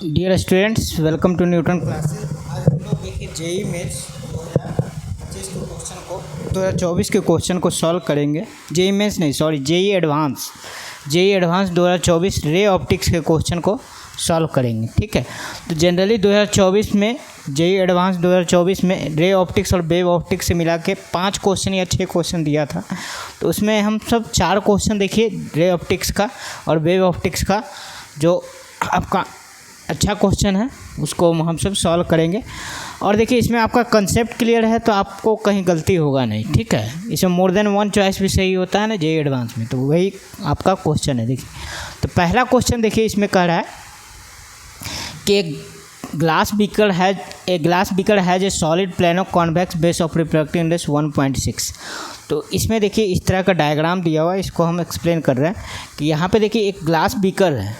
Dear students, welcome to Newton classes. आज हम लोग देखिए जेई मेंस 2024 के क्वेश्चन को सॉल्व करेंगे। जेई मेंस नहीं, sorry, JEE advance 2024 ray optics के क्वेश्चन को सॉल्व करेंगे। ठीक है, तो जनरली 2024 में जेई एडवांस 2024 में रे ऑप्टिक्स और वेव ऑप्टिक्स से मिला के 5 क्वेश्चन या 6 क्वेश्चन दिया था। तो उसमें हम सब 4 क्वेश्चन देखिए रे ऑप्टिक्स का और वेव ऑप्टिक्स का, जो आपका अच्छा क्वेश्चन है उसको हम सब सॉल्व करेंगे। और देखिए इसमें आपका कंसेप्ट क्लियर है तो आपको कहीं गलती होगा नहीं। ठीक है, इसमें मोर देन वन चॉइस भी सही होता है ना जेई एडवांस में, तो वही आपका क्वेश्चन है। देखिए तो पहला क्वेश्चन देखिए इसमें कह रहा है कि एक glass beaker has a solid plano convex base of refractive index 1.6। तो इसमें देखिए इस तरह का डायग्राम दिया हुआ है, इसको हम एक्सप्लेन कर रहे हैं कि यहाँ पे देखिए एक ग्लास बीकर है,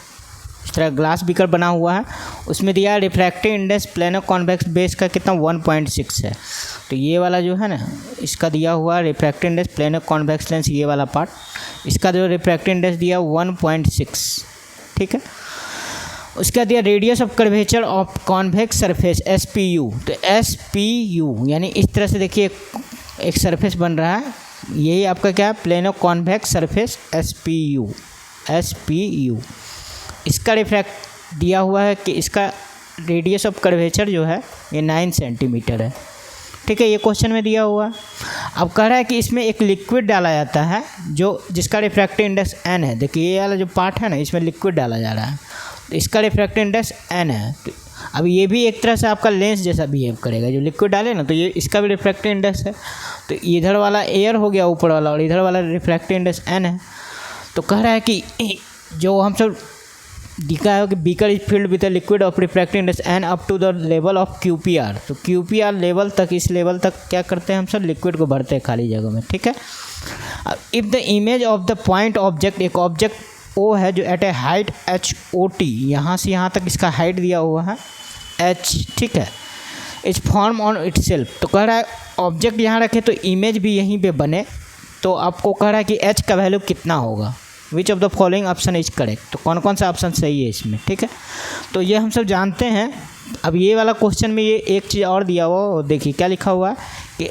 इस तरह ग्लास बीकर बना हुआ है, उसमें दिया है refractive index plano convex base का कितना 1.6 है। तो ये वाला जो है ना, इसका दिया हुआ है refractive index plano convex lens, ये वाला पार्ट, इसका जो रिफ्रैक्टिव इंडेक्स दिया 1.6। ठीक है, उसका दिया radius of curvature of convex surface SPU। तो SPU यानी इस तरह से देखिए एक सरफेस बन रहा है, यही आपका क्या है, प्लेनो कॉन्वेक्स सरफेस SPU। इसका रिफ्रैक्ट दिया हुआ है कि इसका रेडियस ऑफ कर्वेचर जो है ये 9 सेंटीमीटर है। ठीक है, ये क्वेश्चन में दिया हुआ है। अब कह रहा है कि इसमें एक लिक्विड डाला जाता है जिसका रिफ्रैक्टिव इंडेक्स n है। देखिए ये वाला जो पार्ट है ना, इसमें लिक्विड डाला जा रहा है, तो इसका रिफ्रैक्टिव इंडेक्स n है। तो अब ये भी एक तरह से आपका लेंस जैसा बिहेव करेगा, जो लिक्विड डाले ना, तो ये इसका भी रिफ्रैक्टिव इंडेक्स है। तो इधर वाला एयर हो गया ऊपर वाला, और इधर वाला रिफ्रैक्टिव इंडेक्स n है। तो कह रहा है कि जो हम सब दिखा है कि beaker is filled with liquid of refractive index n up to the level of QPR। तो QPR लेवल तक, इस लेवल तक क्या करते हैं हम सब, लिक्विड को भरते हैं खाली जगह में। ठीक है, if the image of the point object, एक ऑब्जेक्ट O है जो एट ए हाइट HOT, यहाँ से यहाँ तक इसका हाइट दिया हुआ है h। ठीक है, is form on it self. तो कह रहा है ऑब्जेक्ट यहाँ रखे तो इमेज भी यहीं पे बने। तो आपको कह रहा है कि h का वैल्यू कितना होगा, which of the following option is correct. तो कौन कौन सा ऑप्शन सही है इसमें। ठीक है, तो ये हम सब जानते हैं। अब ये वाला क्वेश्चन में ये एक चीज़ और दिया हुआ, देखिए क्या लिखा हुआ है कि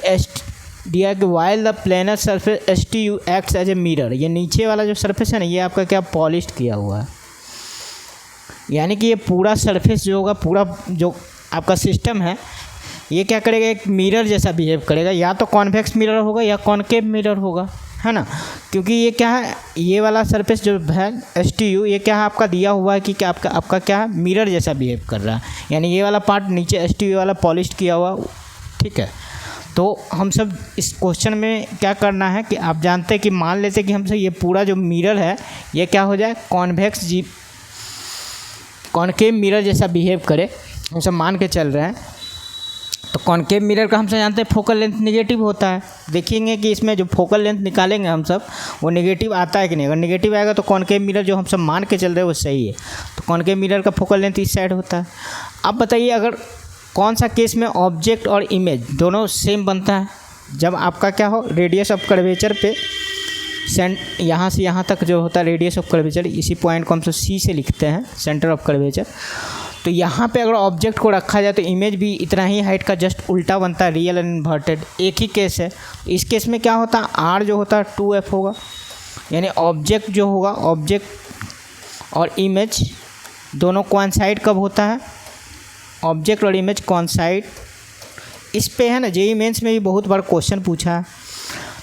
दिया कि while the planar surface STU acts as a mirror. ये नीचे वाला जो सरफेस है ना, ये आपका क्या पॉलिश्ड किया हुआ है, यानी कि ये पूरा सरफेस जो होगा, पूरा जो आपका सिस्टम है, ये क्या करेगा, एक मिरर जैसा बिहेव करेगा। या तो कॉन्वेक्स मिरर होगा या कॉनकेव मिरर होगा, है ना, क्योंकि ये क्या है, ये वाला सरफेस जो है STU, ये क्या है आपका दिया हुआ है कि क्या आपका क्या है, मिरर जैसा बिहेव कर रहा है, यानी ये वाला पार्ट नीचे STU वाला पॉलिश किया हुआ। ठीक है, तो हम सब इस क्वेश्चन में क्या करना है कि आप जानते हैं कि मान लेते हैं कि हमसे ये पूरा जो मिरर है ये क्या हो जाए, कॉनकेव मिरर जैसा बिहेव करे, हम सब मान के चल रहे हैं। तो कॉनकेव मिरर का हम सब जानते हैं फोकल लेंथ नेगेटिव होता है। देखेंगे कि इसमें जो फोकल लेंथ निकालेंगे हम सब, वो नेगेटिव आता है कि नहीं। अगर नेगेटिव आएगा तो कॉनकेव मिरर जो हम सब मान के चल रहे हैं वो सही है। तो कॉनकेव मिरर का फोकल लेंथ इस साइड होता है। अब बताइए अगर कौन सा केस में ऑब्जेक्ट और इमेज दोनों सेम बनता है, जब आपका क्या हो, रेडियस ऑफ कर्वेचर पे यहाँ से यहाँ तक जो होता है रेडियस ऑफ कर्वेचर, इसी पॉइंट को हम सब C से लिखते हैं, सेंटर ऑफ कर्वेचर। तो यहाँ पे अगर ऑब्जेक्ट को रखा जाए तो इमेज भी इतना ही हाइट का जस्ट उल्टा बनता है, रियल एंड इन्वर्टेड। एक ही केस है, इस केस में क्या होता है, R जो होता है 2F होगा, यानी ऑब्जेक्ट जो होगा, ऑब्जेक्ट और इमेज दोनों कोइंसाइड कब होता है, ऑब्जेक्ट और इमेज कोइंसाइड। इस पे है ना जेईई मेंस में भी बहुत बार क्वेश्चन पूछा है।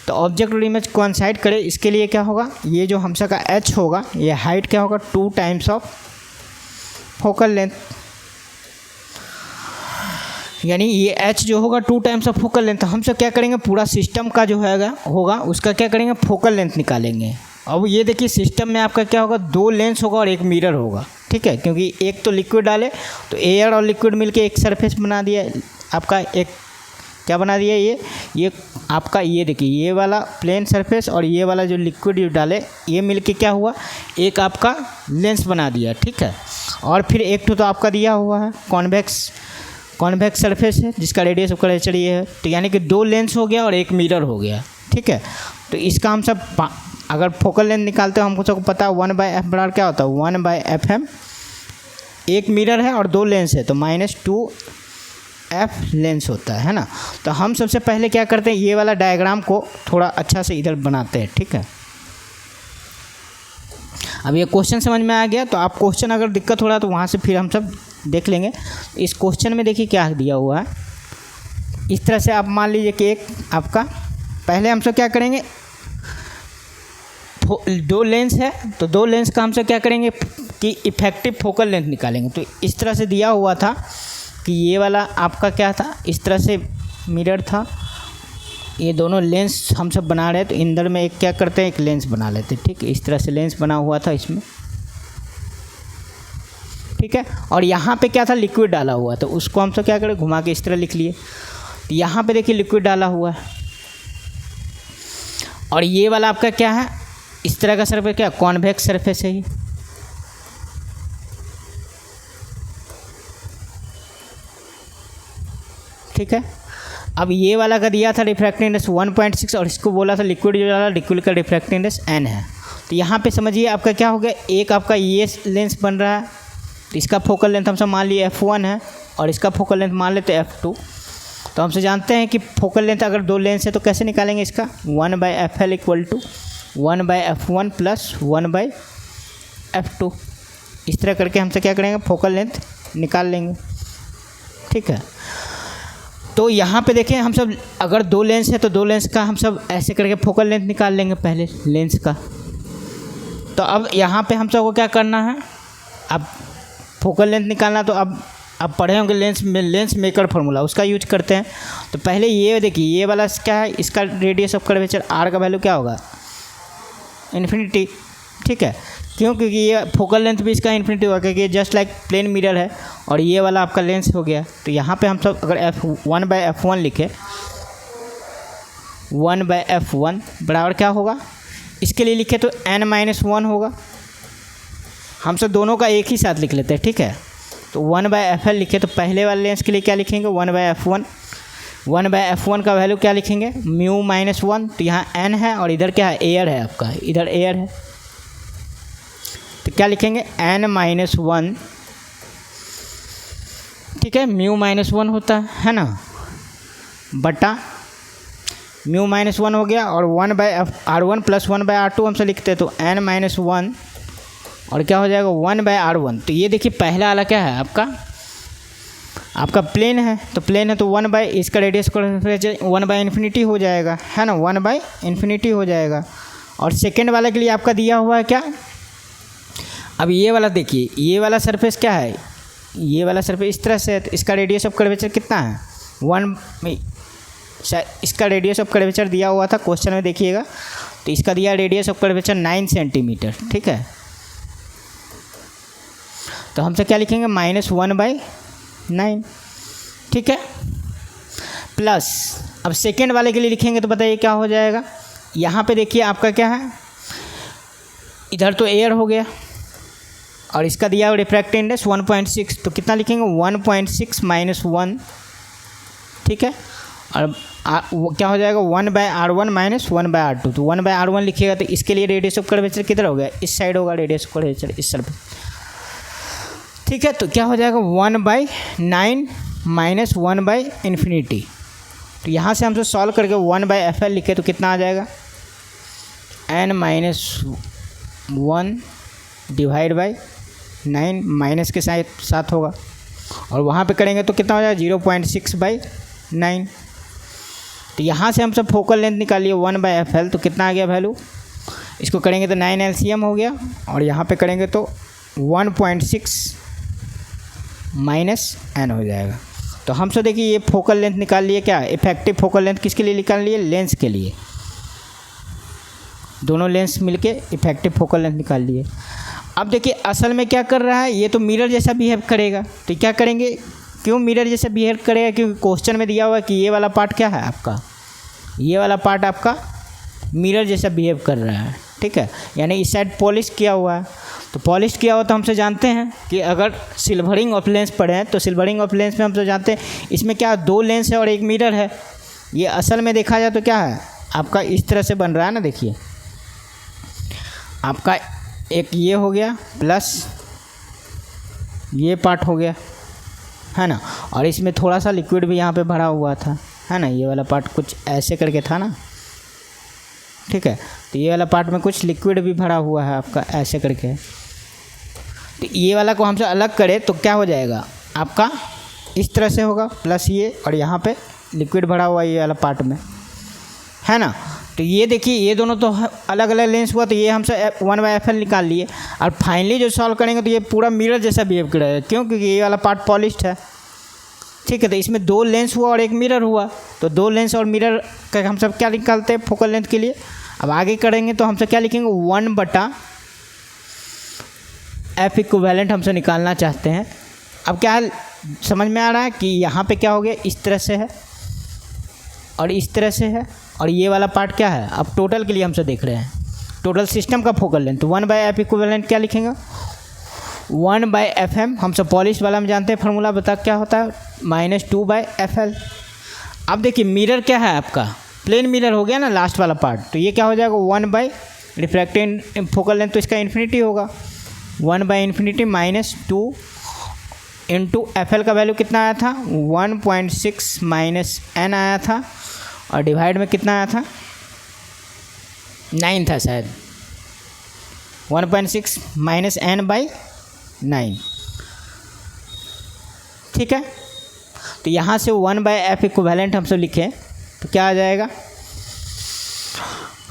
तो ऑब्जेक्ट और इमेज कोइंसाइड करे, इसके लिए क्या होगा, ये जो हम सब का h होगा, ये हाइट क्या होगा, 2 टाइम्स ऑफ फोकल लेंथ, यानी ये h जो होगा 2 टाइम्स ऑफ फोकल लेंथ। हम सब क्या करेंगे, पूरा सिस्टम का जो होगा उसका क्या करेंगे, फोकल लेंथ निकालेंगे। अब ये देखिए सिस्टम में आपका क्या होगा, 2 लेंस होगा और एक मिरर होगा। ठीक है, क्योंकि एक तो लिक्विड डाले तो एयर और लिक्विड मिलके एक सरफेस बना दिया आपका, एक क्या बना दिया, ये आपका, ये देखिए ये वाला प्लेन सरफेस और ये वाला जो लिक्विड जो डाले ये मिलके क्या हुआ, एक आपका लेंस बना दिया। ठीक है, और फिर एक तो आपका दिया हुआ है कॉन्वेक्स सरफेस है जिसका रेडियस ऑफ कर्वेचर ये है। तो यानी कि 2 लेंस हो गया और एक मिरर हो गया। ठीक है, तो इसका हम सब अगर फोकल लेंथ निकालते हो, हमको सबको पता है 1/f बराबर क्या होता है, 1/fm एक मिरर है और 2 लेंस है तो -2f लेंस होता है ना। तो हम सबसे पहले क्या करते हैं, ये वाला डायग्राम को थोड़ा अच्छा से इधर बनाते हैं, ठीक है। अब ये क्वेश्चन समझ में आ गया, तो आप क्वेश्चन अगर दिक्कत हो रहा है तो वहाँ से फिर हम सब देख लेंगे। इस क्वेश्चन में देखिए क्या दिया हुआ है, इस तरह से आप मान लीजिए कि एक आपका, पहले हम सब क्या करेंगे, 2 लेंस है तो 2 लेंस का हम सब क्या करेंगे कि इफेक्टिव फोकल लेंथ निकालेंगे। तो इस तरह से दिया हुआ था कि ये वाला आपका क्या था, इस तरह से मिरर था, ये दोनों लेंस हम सब बना रहे हैं, तो इंदर में एक क्या करते हैं, एक लेंस बना लेते हैं, ठीक है। इस तरह से लेंस बना हुआ था इसमें, ठीक है। और यहाँ पे क्या था, लिक्विड डाला हुआ, तो उसको हम सब क्या करें, घुमा के इस तरह लिख लिए। तो यहाँ पे देखिए लिक्विड डाला हुआ है, और ये वाला आपका क्या है, इस तरह का सरफेस, क्या कॉन्वेक्स सरफेस है ये, ठीक है। अब ये वाला का दिया था रिफ्रैक्टिव इंडेक्स 1.6 और इसको बोला था लिक्विड जो वाला, लिक्विड का रिफ्रैक्टिव इंडेक्स n है। तो यहाँ पे समझिए आपका क्या हो गया, एक आपका ये लेंस बन रहा है, तो इसका फोकल लेंथ हम सब मान लिए f1 है और इसका फोकल लेंथ मान लेते f2। तो हमसे जानते हैं कि फोकल लेंथ अगर 2 लेंस है तो कैसे निकालेंगे इसका, 1/fl equal to 1/f1 plus 1/f2। इस तरह करके हमसे क्या करेंगे, फोकल लेंथ निकाल लेंगे, ठीक है। तो यहाँ पे देखें हम सब, अगर 2 लेंस है तो 2 लेंस का हम सब ऐसे करके फोकल लेंथ निकाल लेंगे पहले लेंस का। तो अब यहाँ पे हम सबको क्या करना है, अब फोकल लेंथ निकालना, तो अब पढ़े होंगे लेंस मेकर फार्मूला, उसका यूज करते हैं। तो पहले ये देखिए, ये वाला क्या है, इसका रेडियस ऑफ कर्वेचर r का वैल्यू क्या होगा, इन्फिनिटी, ठीक है। क्यों, क्योंकि ये फोकल लेंथ भी इसका इन्फिनिटी होगा, क्योंकि ये जस्ट लाइक प्लेन मिरर है और ये वाला आपका लेंस हो गया। तो यहाँ पे हम सब अगर f1/f1 लिखे, 1/f1 बराबर क्या होगा, इसके लिए लिखे तो n-1 होगा। हम सब दोनों का एक ही साथ लिख लेते हैं, ठीक है। तो 1/fl लिखे, तो पहले वाले लेंस के लिए क्या लिखेंगे, 1/f1। 1/f1 का वैल्यू क्या लिखेंगे, μ-1। तो यहाँ n है और इधर क्या है, एयर है आपका, इधर एयर है, तो क्या लिखेंगे, n-1, ठीक है। μ-1 होता है ना, बटा μ-1 हो गया, और 1/r1 प्लस 1/r2 हमसे लिखते हैं, तो n-1 और क्या हो जाएगा, 1/r1। तो ये देखिए पहला वाला क्या है आपका प्लेन है, तो प्लेन है तो 1/ इसका रेडियस 1/इन्फिनिटी हो जाएगा, है ना, 1/इन्फिनिटी हो जाएगा। और सेकेंड वाले के लिए आपका दिया हुआ है क्या, अब ये वाला देखिए, ये वाला सरफेस क्या है, ये वाला सरफेस इस तरह से है, तो इसका रेडियस ऑफ कर्वेचर कितना है, 1, इसका रेडियस ऑफ कर्वेचर दिया हुआ था क्वेश्चन में, देखिएगा। तो इसका दिया रेडियस ऑफ कर्वेचर 9 सेंटीमीटर, ठीक है। तो हमसे क्या लिखेंगे, -1/9, ठीक है, प्लस अब सेकेंड वाले के लिए लिखेंगे तो बताइए क्या हो जाएगा। यहाँ पे देखिए आपका क्या है, इधर तो एयर हो गया और इसका दिया हुआ रिफ्रैक्टिव इंडेक्स 1.6, तो कितना लिखेंगे, 1.6 - 1, ठीक है। और वो क्या हो जाएगा, 1/r1 - 1/r2। तो 1/r1 लिखिएगा तो इसके लिए रेडियस ऑफ कर्वेचर किधर हो गया, इस साइड होगा रेडियस ऑफ कर्वेचर, इस सरफेस, ठीक है। तो क्या हो जाएगा, 1/9 - 1/इन्फिनिटी। तो यहाँ से हम सॉल्व करके 1/fl लिखे तो कितना आ जाएगा, n-1 डिवाइड बाई 9, माइनस के साथ होगा, और वहाँ पे करेंगे तो कितना हो जाएगा, 0.6/9। तो यहाँ से हम सब फोकल लेंथ निकालिए 1/fl, तो कितना आ गया वैल्यू, इसको करेंगे तो 9 LCM हो गया, और यहाँ पे करेंगे तो 1.6 - n हो जाएगा। तो हम सब देखिए ये फोकल लेंथ निकाल लिए, क्या इफेक्टिव फोकल लेंथ किसके लिए निकाल लिए, लेंस के लिए, दोनों लेंस मिलके इफेक्टिव फोकल लेंथ निकाल लिए। अब देखिए असल में क्या कर रहा है, ये तो मिरर जैसा बिहेव करेगा, तो क्या करेंगे, क्यों मिरर जैसा बिहेव करेगा, क्योंकि क्वेश्चन में दिया हुआ है कि ये वाला पार्ट क्या है आपका, ये वाला पार्ट आपका मिरर जैसा बिहेव कर रहा है, ठीक है। यानी इस साइड पॉलिश किया हुआ है, तो पॉलिश किया हुआ तो हमसे जानते हैं कि अगर सिल्वरिंग ऑफ लेंस पढ़े हैं तो सिल्वरिंग ऑफ लेंस में हमसे जानते हैं इसमें क्या 2 लेंस है और एक मिरर है। ये असल में देखा जाए तो क्या है आपका, इस तरह से बन रहा है ना, देखिए आपका एक ये हो गया प्लस ये पार्ट हो गया, है ना। और इसमें थोड़ा सा लिक्विड भी यहाँ पे भरा हुआ था, है ना। ये वाला पार्ट कुछ ऐसे करके था ना, ठीक है। तो ये वाला पार्ट में कुछ लिक्विड भी भरा हुआ है आपका ऐसे करके। तो ये वाला को हमसे अलग करें तो क्या हो जाएगा आपका, इस तरह से होगा प्लस ये, और यहाँ पे लिक्विड भरा हुआ ये वाला पार्ट में, है ना। तो ये देखिए ये दोनों तो अलग अलग लेंस हुआ, तो ये हमसे 1/FL निकाल लिए। और फाइनली जो सॉल्व करेंगे तो ये पूरा मिरर जैसा बिहेव करेगा, क्यों, क्योंकि ये वाला पार्ट पॉलिश्ड है, ठीक है। तो इसमें 2 लेंस हुआ और 1 मिरर हुआ, तो 2 लेंस और मिरर का हम सब क्या निकालते हैं फोकल लेंथ के लिए। अब आगे करेंगे तो हमसे क्या लिखेंगे, 1/F इक्विवेलेंट हमसे निकालना चाहते हैं। अब क्या है समझ में आ रहा है कि यहाँ पे क्या हो गया, इस तरह से है और इस तरह से है, और ये वाला पार्ट क्या है। अब टोटल के लिए हमसे देख रहे हैं टोटल सिस्टम का फोकल लेंथ, तो 1/F इक्विवेलेंट क्या लिखेंगे, 1/FM। हम सब पॉलिश वाला में जानते हैं फार्मूला, बता क्या होता है, -2/FL। अब देखिए मिरर क्या है आपका, प्लेन मिरर हो गया ना लास्ट वाला पार्ट, तो ये क्या हो जाएगा 1 रिफ्रैक्टेड फोकल लेंथ, तो इसका इन्फिनिटी होगा 1/∞ -2 इंटू FL का वैल्यू कितना आया था 1.6 -n आया था, और डिवाइड में कितना आया था 9 था शायद, 1.6 -n/9, ठीक है। तो यहाँ से 1/F इक्विवेलेंट हम सब लिखें तो क्या आ जाएगा,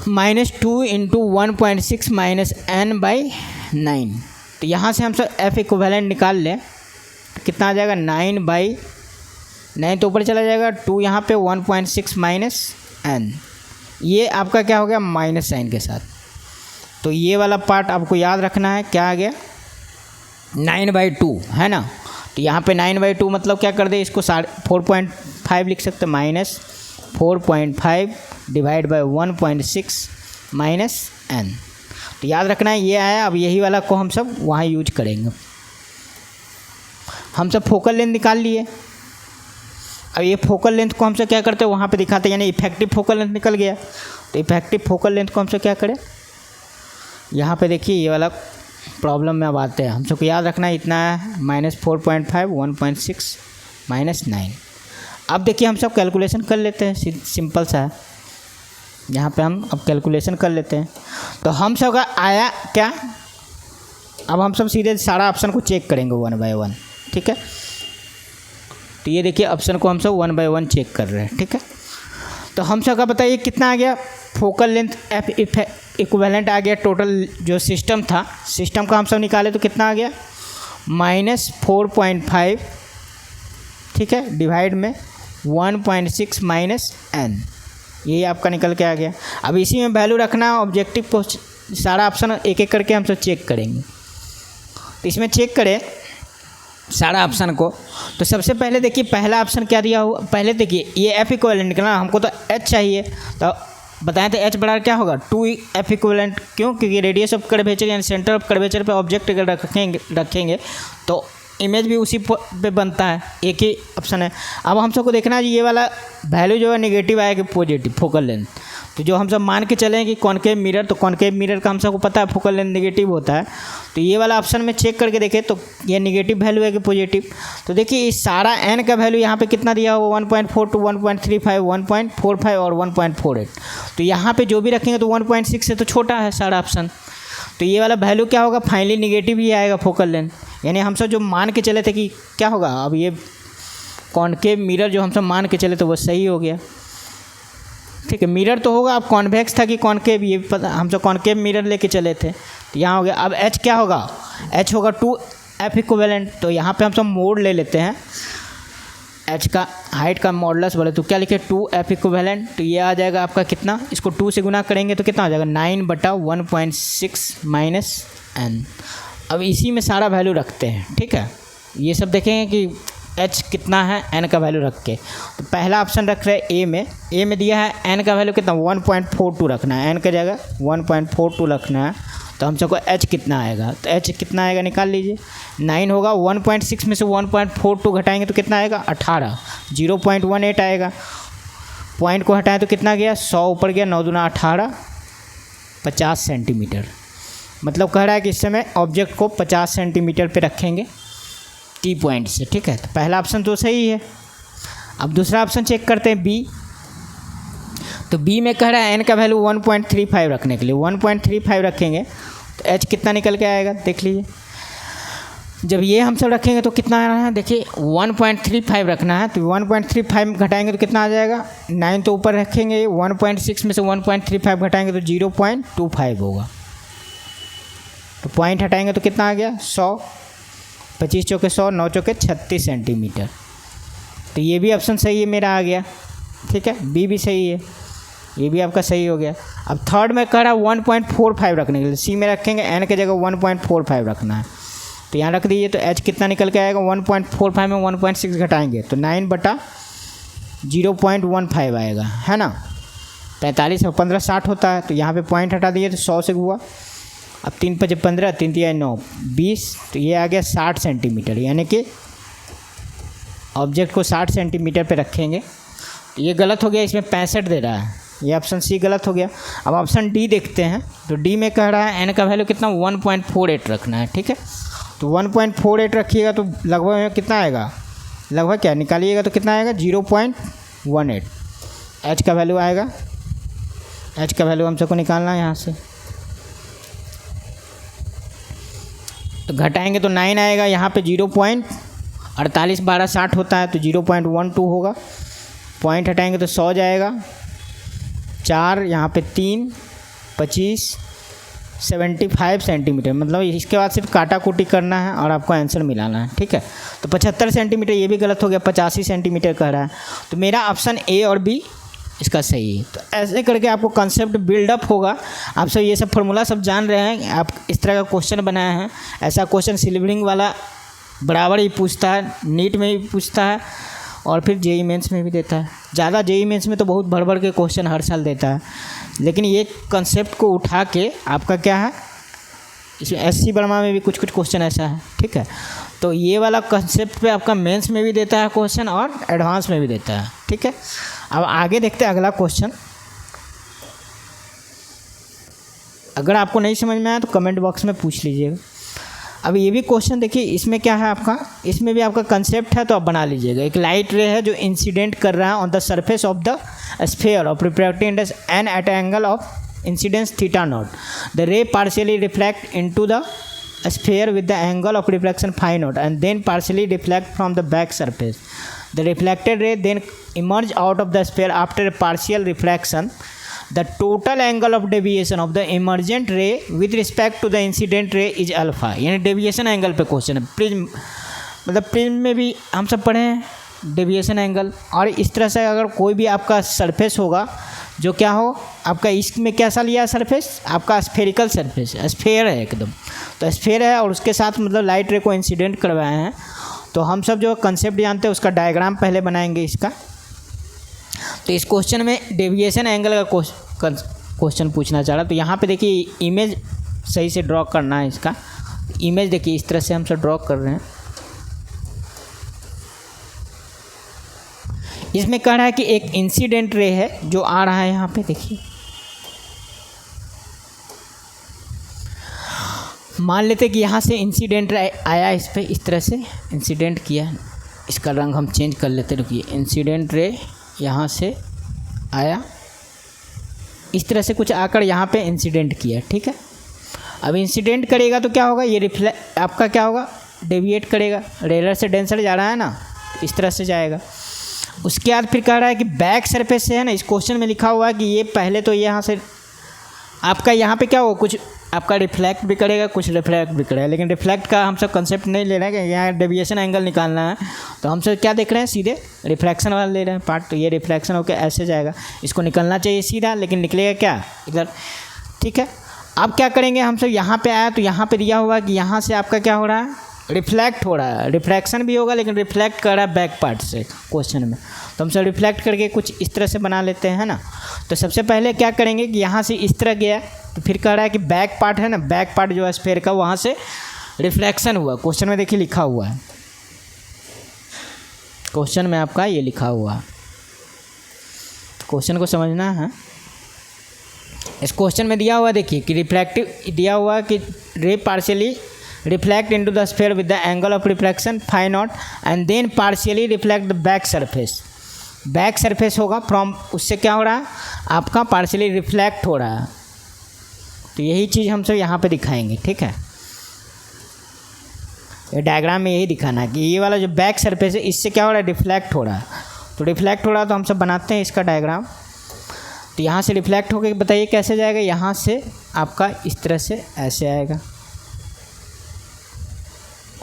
-2 इंटू 1.6 -n/9। तो यहाँ से हम सब F इक्विवेलेंट निकाल लें तो कितना आ जाएगा 9/9, तो ऊपर चला जाएगा 2 यहाँ पे 1.6 -n, ये आपका क्या हो गया माइनस साइन के साथ। तो ये वाला पार्ट आपको याद रखना है, क्या आ गया 9/2, है ना। तो यहाँ पे 9/2 मतलब क्या कर दे, इसको 4.5 लिख सकते, -4.5 डिवाइड बाय 1.6 -n। तो याद रखना है ये आया। अब यही वाला को हम सब वहाँ यूज करेंगे। हम सब फोकल लेंथ निकाल लिए। अब ये फोकल लेंथ को हमसे क्या करते हैं वहाँ पे दिखाते हैं, यानी इफेक्टिव फोकल लेंथ निकल गया। तो इफेक्टिव फोकल लेंथ को हमसे क्या करें, यहाँ पे देखिए ये वाला प्रॉब्लम में अब आते हैं। हम सबको याद रखना है इतना है -4.5 1.6 -9। अब देखिए हम सब कैलकुलेशन कर लेते हैं, सिंपल सा है। यहाँ पे हम अब कैलकुलेशन कर लेते हैं। तो हम सब का आया क्या, अब हम सब सीधे सारा ऑप्शन को चेक करेंगे 1 बाय 1, ठीक है। तो ये देखिए ऑप्शन को हम सब 1 बाय 1 चेक कर रहे हैं, ठीक है। तो हम सब का बताइए कितना आ गया, फोकल लेंथ F इक्विवेलेंट आ गया। टोटल जो सिस्टम था, सिस्टम का हम सब निकाले तो कितना आ गया -4.5, ठीक है, डिवाइड में 1.6 -n, यही आपका निकल के आ गया। अब इसी में वैल्यू रखना है, ऑब्जेक्टिव को सारा ऑप्शन एक एक करके हम सब चेक करेंगे। तो इसमें चेक करें सारा ऑप्शन को। तो सबसे पहले देखिए पहला ऑप्शन क्या दिया हुआ, पहले देखिए ये F इक्विवेलेंट निकलना, हमको तो H चाहिए। तो बताएं तो H बड़ा क्या होगा 2F इक्विवेलेंट, क्यों, क्योंकि रेडियस ऑफ कर्वेचर यानी सेंटर ऑफ कर्वेचर पे ऑब्जेक्ट अगर रखेंगे तो इमेज भी उसी पे बनता है, एक ही ऑप्शन है। अब हम सबको देखना है ये वाला वैल्यू जो है नेगेटिव आएगा पॉजिटिव फोकल लेंथ। तो जो हम सब मान के चलें कि कॉनकेव मिरर, तो कॉनकेव मिरर का हम सबको पता है फोकल लेंथ नेगेटिव होता है। तो ये वाला ऑप्शन में चेक करके देखें तो ये नेगेटिव वैल्यू है कि पॉजिटिव। तो देखिए इस सारा n का वैल्यू यहाँ पे कितना दिया हुआ 1.42 1.35 1.45 और 1.48। तो यहाँ पे जो भी रखेंगे तो 1.6 से तो छोटा है सारा ऑप्शन। तो ये वाला वैल्यू क्या होगा फाइनली नेगेटिव ही आएगा फोकल लेंथ, यानी हम सब जो मान के चले थे कि क्या होगा, अब ये कॉनकेव मिरर जो हम सब मान के चले तो वो सही हो गया, ठीक है। मिरर तो होगा, अब कॉन्वेक्स था कि कॉनकेव, ये पता हम सब कॉनकेव मिरर लेके चले थे, तो यहाँ हो गया। अब H क्या होगा, H होगा 2F इक्विवेलेंट। तो यहाँ पे हम सब मोड ले लेते हैं, H का हाइट का मॉडुलस बोले तो क्या लिखे 2F इक्विवेलेंट। तो ये आ जाएगा आपका कितना, इसको 2 से गुना करेंगे तो कितना हो जाएगा 9/1.6 -n। अब इसी में सारा वैल्यू रखते हैं, ठीक है। ये सब देखेंगे कि H कितना है n का वैल्यू रख के। तो पहला ऑप्शन रख रहे हैं A में दिया है n का वैल्यू कितना 1.42 रखना है, n का जगह 1.42 रखना है। तो हम सबको H कितना आएगा, तो H कितना आएगा निकाल लीजिए, 9 होगा, 1.6 में से 1.42 घटाएंगे तो कितना आएगा 18, 0.18 आएगा। पॉइंट को हटाएं तो कितना गया 100 ऊपर गया, 9 दूना 18, 50 सेंटीमीटर। मतलब कह रहा है कि इस समय ऑब्जेक्ट को 50 सेंटीमीटर पे रखेंगे, टी पॉइंट से, ठीक है। तो पहला ऑप्शन तो सही है। अब दूसरा ऑप्शन चेक करते हैं बी। तो बी में कह रहा है एन का वैल्यू 1.35 रखने के लिए 1.35 रखेंगे तो एच कितना निकल के आएगा देख लीजिए। जब ये हम सब रखेंगे तो कितना आ रहा है देखिए 1.35 रखना है, तो 1.35 घटाएंगे तो कितना आ जाएगा 9 तो ऊपर रखेंगे, 1.6 में से 1.35 घटाएंगे तो 0.25 होगा। तो पॉइंट हटाएंगे तो कितना आ गया 100, 25 चौके 100, 9 चौके 36 सेंटीमीटर। तो ये भी ऑप्शन सही है मेरा आ गया, ठीक है। बी भी सही है, ये भी आपका सही हो गया। अब थर्ड में कह रहा है 1.45 रखने के लिए, सी में रखेंगे एन की जगह 1.45 रखना है, तो यहाँ रख दीजिए। तो एच कितना निकल के आएगा 1.45 में 1.6 घटाएंगे तो 9/0.15 आएगा, है ना। 45 और 15 60 होता है, तो यहाँ पे पॉइंट हटा दिए तो 100 से हुआ। अब 3 × 5 = 15, 3 × 3 = 9, 20, तो ये आ गया 60 सेंटीमीटर, यानी कि ऑब्जेक्ट को 60 सेंटीमीटर पे रखेंगे। तो ये गलत हो गया, इसमें 65 दे रहा है, ये ऑप्शन सी गलत हो गया। अब ऑप्शन डी देखते हैं। तो डी में कह रहा है एन का वैल्यू कितना 1.48 रखना है, ठीक है। तो 1.48 रखिएगा तो लगभग कितना आएगा, लगभग क्या निकालिएगा तो कितना आएगा 0.18। एच का वैल्यू आएगा, एच का वैल्यू हम सबको निकालना है यहाँ से। तो घटाएंगे तो 9 आएगा, यहाँ पे 0.48, 12 60 होता है तो 0.12 होगा। पॉइंट हटाएंगे तो 100 जाएगा, 4 यहाँ पे 3, 25, 75 सेंटीमीटर, मतलब इसके बाद सिर्फ काटा कुटी करना है और आपको आंसर मिलाना है, ठीक है। तो 75 सेंटीमीटर, ये भी गलत हो गया, 85 सेंटीमीटर कह रहा है। तो मेरा ऑप्शन ए और बी इसका सही है। तो ऐसे करके आपको कंसेप्ट बिल्डअप होगा। आप सब ये सब फार्मूला सब जान रहे हैं, आप इस तरह का क्वेश्चन बनाए हैं। ऐसा क्वेश्चन सिल्वरिंग वाला बराबर ही पूछता है, नीट में भी पूछता है और फिर जेई मेंस में भी देता है। ज़्यादा जेई मेंस में तो बहुत भर भर के क्वेश्चन हर साल देता है, लेकिन ये कंसेप्ट को उठा के आपका क्या है, इसमें एससी वर्मा में भी कुछ कुछ क्वेश्चन ऐसा है, ठीक है। तो ये वाला कंसेप्ट पे आपका मेंस में भी देता है क्वेश्चन और एडवांस में भी देता है, ठीक है। अब आगे देखते हैं अगला क्वेश्चन। अगर आपको नहीं समझ में आया तो कमेंट बॉक्स में पूछ लीजिएगा। अब ये भी क्वेश्चन देखिए, इसमें क्या है आपका, इसमें भी आपका कंसेप्ट है तो आप बना लीजिएगा। एक लाइट रे है जो इंसिडेंट कर रहा है on the surface of the sphere of refractive index n at angle of incidence θ0। The ray partially reflect into the sphere with the angle of reflection phi0 and then partially reflect from the back surface. The reflected ray then emerge out of the sphere after a partial reflection. The total angle of deviation of the emergent ray with respect to the incident ray is alpha. यानी deviation angle पे question है। Prism मतलब prism में भी हम सब पढ़े हैं डेविएशन एंगल। और इस तरह से अगर कोई भी आपका सरफेस होगा जो क्या हो आपका, इसमें कैसा लिया सरफेस आपका स्फेरिकल सरफेस, स्फेयर है एकदम। तो स्फेयर है और उसके साथ मतलब लाइट रे को इंसिडेंट करवाए हैं। तो हम सब जो कंसेप्ट जानते हैं उसका डायग्राम पहले बनाएंगे इसका। तो इस क्वेश्चन में डेविएशन एंगल का क्वेश्चन पूछना चाह रहा। तो यहाँ पे देखिए इमेज सही से ड्रॉ करना है इसका। इमेज देखिए इस तरह से हम सब ड्रॉ कर रहे हैं। इसमें कह रहा है कि एक इंसिडेंट रे है जो आ रहा है यहाँ पे देखिए। मान लेते कि यहाँ से इंसिडेंट रे आया, इस पे इस तरह से इंसिडेंट किया। इसका रंग हम चेंज कर लेते, रुकिए। इंसिडेंट रे यहाँ से आया, इस तरह से कुछ आकर यहाँ पे इंसिडेंट किया, ठीक है। अब इंसिडेंट करेगा तो क्या होगा, ये आपका क्या होगा डेविएट करेगा। रेलर से डेंसर जा रहा है ना, इस तरह से जाएगा। उसके बाद फिर कह रहा है कि बैक सरफेस से है ना, इस क्वेश्चन में लिखा हुआ है कि ये पहले तो यहाँ से आपका यहाँ पे क्या होगा, कुछ आपका रिफ्लेक्ट भी करेगा, कुछ रिफ्लेक्ट भी करेगा। लेकिन रिफ्लेक्ट का हम सब कंसेप्ट नहीं ले रहे हैं कि यहाँ डेविएशन एंगल निकालना है। तो हम सब क्या देख रहे हैं, सीधे रिफ्लेक्शन वाला ले रहे हैं पार्ट। तो ये रिफ्लेक्शन होकर ऐसे जाएगा, इसको निकलना चाहिए सीधा, लेकिन निकलेगा क्या इधर, ठीक है। अब क्या करेंगे हम सब, यहाँ पे आया तो यहाँ पे दिया हुआ कि यहाँ से आपका क्या हो रहा है, रिफ्लेक्ट हो रहा है। रिफ्लेक्शन भी होगा लेकिन रिफ्लेक्ट कर रहा है बैक पार्ट से क्वेश्चन में। तो हम सब रिफ्लेक्ट करके कुछ इस तरह से बना लेते हैं ना। तो सबसे पहले क्या करेंगे कि यहाँ से इस तरह गया, तो फिर कह रहा है कि बैक पार्ट है ना, बैक पार्ट जो है स्फीयर का, वहाँ से रिफ्लेक्शन हुआ। क्वेश्चन में देखिए लिखा हुआ है, क्वेश्चन में आपका ये लिखा हुआ है। क्वेश्चन को समझना है। इस क्वेश्चन में दिया हुआ देखिए कि रिफ्लेक्टिव दिया हुआ कि ray partially reflect into the sphere with the angle of reflection phi naught and then partially reflect the back surface. Back surface होगा फ्रॉम, उससे क्या हो रहा है आपका पार्शियली रिफ्लेक्ट हो रहा है। तो यही चीज़ हम सब यहाँ पे दिखाएंगे, ठीक है। ये डायग्राम में यही दिखाना है कि ये वाला जो बैक सरफेस है इससे क्या हो रहा है, रिफ्लेक्ट हो रहा है। तो रिफ्लेक्ट हो रहा है तो हम सब बनाते हैं इसका डायग्राम। तो यहाँ से रिफ्लेक्ट होकर बताइए कैसे जाएगा, यहाँ से आपका इस तरह से ऐसे आएगा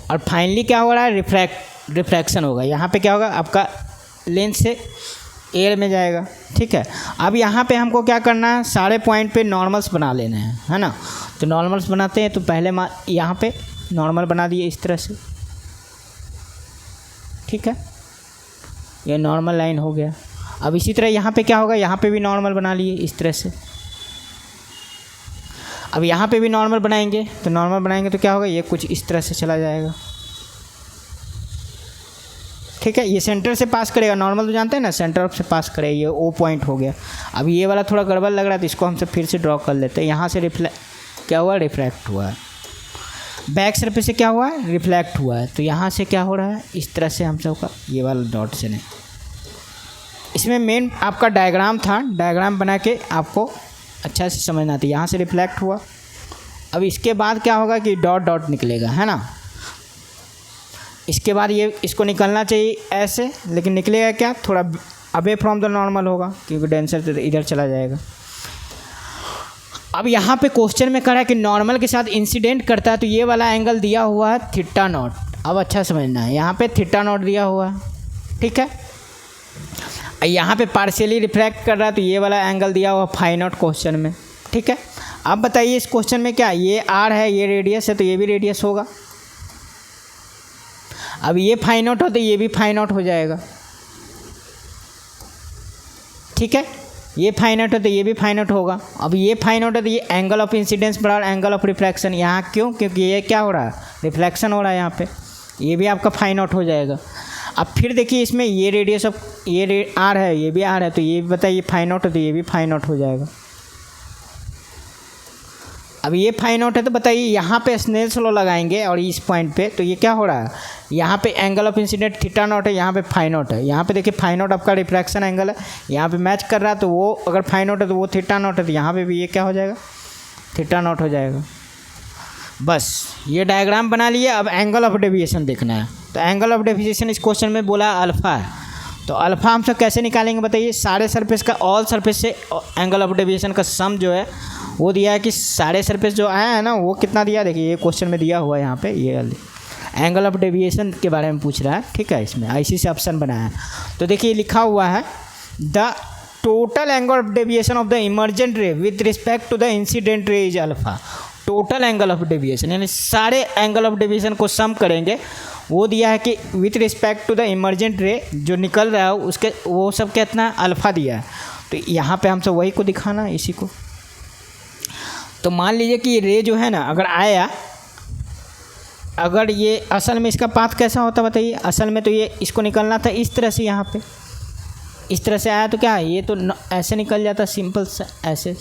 और फाइनली क्या हो रहा है, रिफ्रैक्शन होगा। यहाँ पे क्या होगा आपका लेंस से एयर में जाएगा, ठीक है। अब यहाँ पे हमको क्या करना है, सारे पॉइंट पे नॉर्मल्स बना लेने हैं, है ना। तो नॉर्मल्स बनाते हैं। तो पहले यहाँ पे नॉर्मल बना दिए इस तरह से, ठीक है। ये नॉर्मल लाइन हो गया। अब इसी तरह यहाँ पे क्या होगा, यहाँ पे भी नॉर्मल बना लिए इस तरह से। अब यहाँ पे भी नॉर्मल बनाएंगे, तो नॉर्मल बनाएंगे तो क्या होगा, ये कुछ इस तरह से चला जाएगा, ठीक है। ये सेंटर से पास करेगा, नॉर्मल तो जानते हैं ना, सेंटर से पास करेगा, ये ओ पॉइंट हो गया। अब ये वाला थोड़ा गड़बड़ लग रहा है तो इसको हमसे फिर से ड्रॉ कर लेते हैं। यहाँ से क्या हुआ, रिफ्रैक्ट हुआ है। बैक सरफेस से क्या हुआ है, रिफ्लेक्ट हुआ है। तो यहाँ से क्या हो रहा है, इस तरह से हम सबका ये वाला डॉट से नहीं, इसमें मेन आपका डायग्राम था, डायग्राम बना के आपको अच्छा से समझना था। यहाँ से रिफ्लेक्ट हुआ। अब इसके बाद क्या होगा कि डॉट डॉट निकलेगा, है ना। इसके बाद ये इसको निकलना चाहिए ऐसे, लेकिन निकलेगा क्या, थोड़ा अवे फ्रॉम द नॉर्मल होगा क्योंकि डेंसर तो इधर चला जाएगा। अब यहाँ पे क्वेश्चन में कह रहा है कि नॉर्मल के साथ इंसिडेंट करता है, तो ये वाला एंगल दिया हुआ है थीटा नॉट। अब अच्छा समझना है, यहाँ पे थीटा नॉट दिया हुआ है, ठीक है। यहाँ पे पार्शियली रिफ्रैक्ट कर रहा है, तो ये वाला एंगल दिया हुआ फाई नॉट क्वेश्चन में, ठीक है। अब बताइए इस क्वेश्चन में क्या, ये आर है, ये रेडियस है, तो ये भी रेडियस होगा। अब ये फाई नॉट हो तो ये भी फाई नॉट हो जाएगा, ठीक है। ये फाई नॉट है तो ये भी फाई नॉट होगा। अब ये फाई नॉट है तो ये एंगल ऑफ इंसिडेंस बराबर एंगल ऑफ रिफ्लेक्शन, यहाँ क्यों, क्योंकि ये क्या हो रहा है, रिफ्लेक्शन हो रहा है यहाँ पे, ये भी आपका फाई नॉट हो जाएगा। अब फिर देखिए इसमें ये रेडियस ऑफ ये आर है, ये भी आर है, तो ये भी बताइए फाई नॉट है तो ये भी फाई नॉट हो जाएगा। अब ये फाई नॉट है तो बताइए यहाँ पे स्नेल्स लॉ लगाएंगे और इस पॉइंट पे, तो ये क्या हो रहा है, यहाँ पे angle of incident theta naught है, यहाँ पे फाई नॉट है। यहाँ पे देखिए फाई नॉट आपका रिफ्रैक्शन एंगल है, यहाँ पे मैच कर रहा है, तो वो अगर फाई नॉट है तो वो थीटा नॉट है, तो यहाँ पे भी ये क्या हो जाएगा, थीटा नॉट हो जाएगा। बस ये डायग्राम बना लिए। अब एंगल ऑफ डेविएशन देखना है। तो एंगल ऑफ डेविएशन इस क्वेश्चन में बोला अल्फ़ा है, तो अल्फ़ा हम सब कैसे निकालेंगे बताइए। सारे सरफेस का, ऑल सरफेस से एंगल ऑफ डेविएशन का सम जो है वो दिया है कि सारे सरफेस जो आया है ना वो कितना दिया, देखिए ये क्वेश्चन में दिया हुआ है यहाँ पे, ये एंगल ऑफ डेविएशन के बारे में पूछ रहा है, ठीक है। इसमें आईसी से ऑप्शन बनाया है, तो देखिए लिखा हुआ है the total angle of deviation of the emergent ray with respect to the incident ray is alpha. Total angle of deviation यानी सारे एंगल ऑफ डेविएशन को सम करेंगे, वो दिया है कि with respect to the emergent ray जो निकल रहा है उसके, वो सब कितना अल्फ़ा दिया है। तो यहाँ पे हम सब वही को दिखाना है, इसी को। तो मान लीजिए कि ये रे जो है ना अगर आया, अगर ये असल में इसका पाथ कैसा होता बताइए। असल में तो ये इसको निकलना था इस तरह से, यहाँ पे इस तरह से आया तो क्या है, ये तो ऐसे निकल जाता सिंपल सा ऐसे।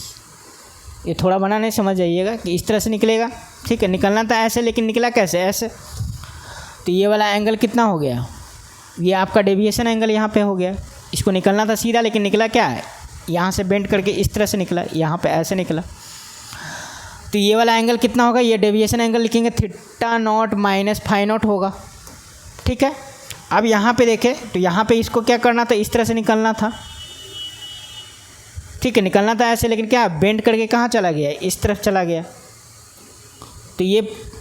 ये थोड़ा बना नहीं, समझ जाइएगा कि इस तरह से निकलेगा, ठीक है। निकलना था ऐसे, लेकिन निकला कैसे, ऐसे। तो ये वाला एंगल कितना हो गया, ये आपका डेविएशन एंगल यहाँ पे हो गया। इसको निकलना था सीधा, लेकिन निकला क्या है, यहाँ से बेंड करके इस तरह से निकला, यहाँ पे ऐसे निकला। तो ये वाला एंगल कितना होगा, ये डेविएशन एंगल लिखेंगे theta naught minus phi naught होगा, ठीक है। अब यहाँ पे देखें तो यहाँ पे इसको क्या करना था, इस तरह से निकलना था, ठीक है। निकलना था ऐसे, लेकिन क्या बेंड करके कहाँ चला गया, इस तरफ चला गया। तो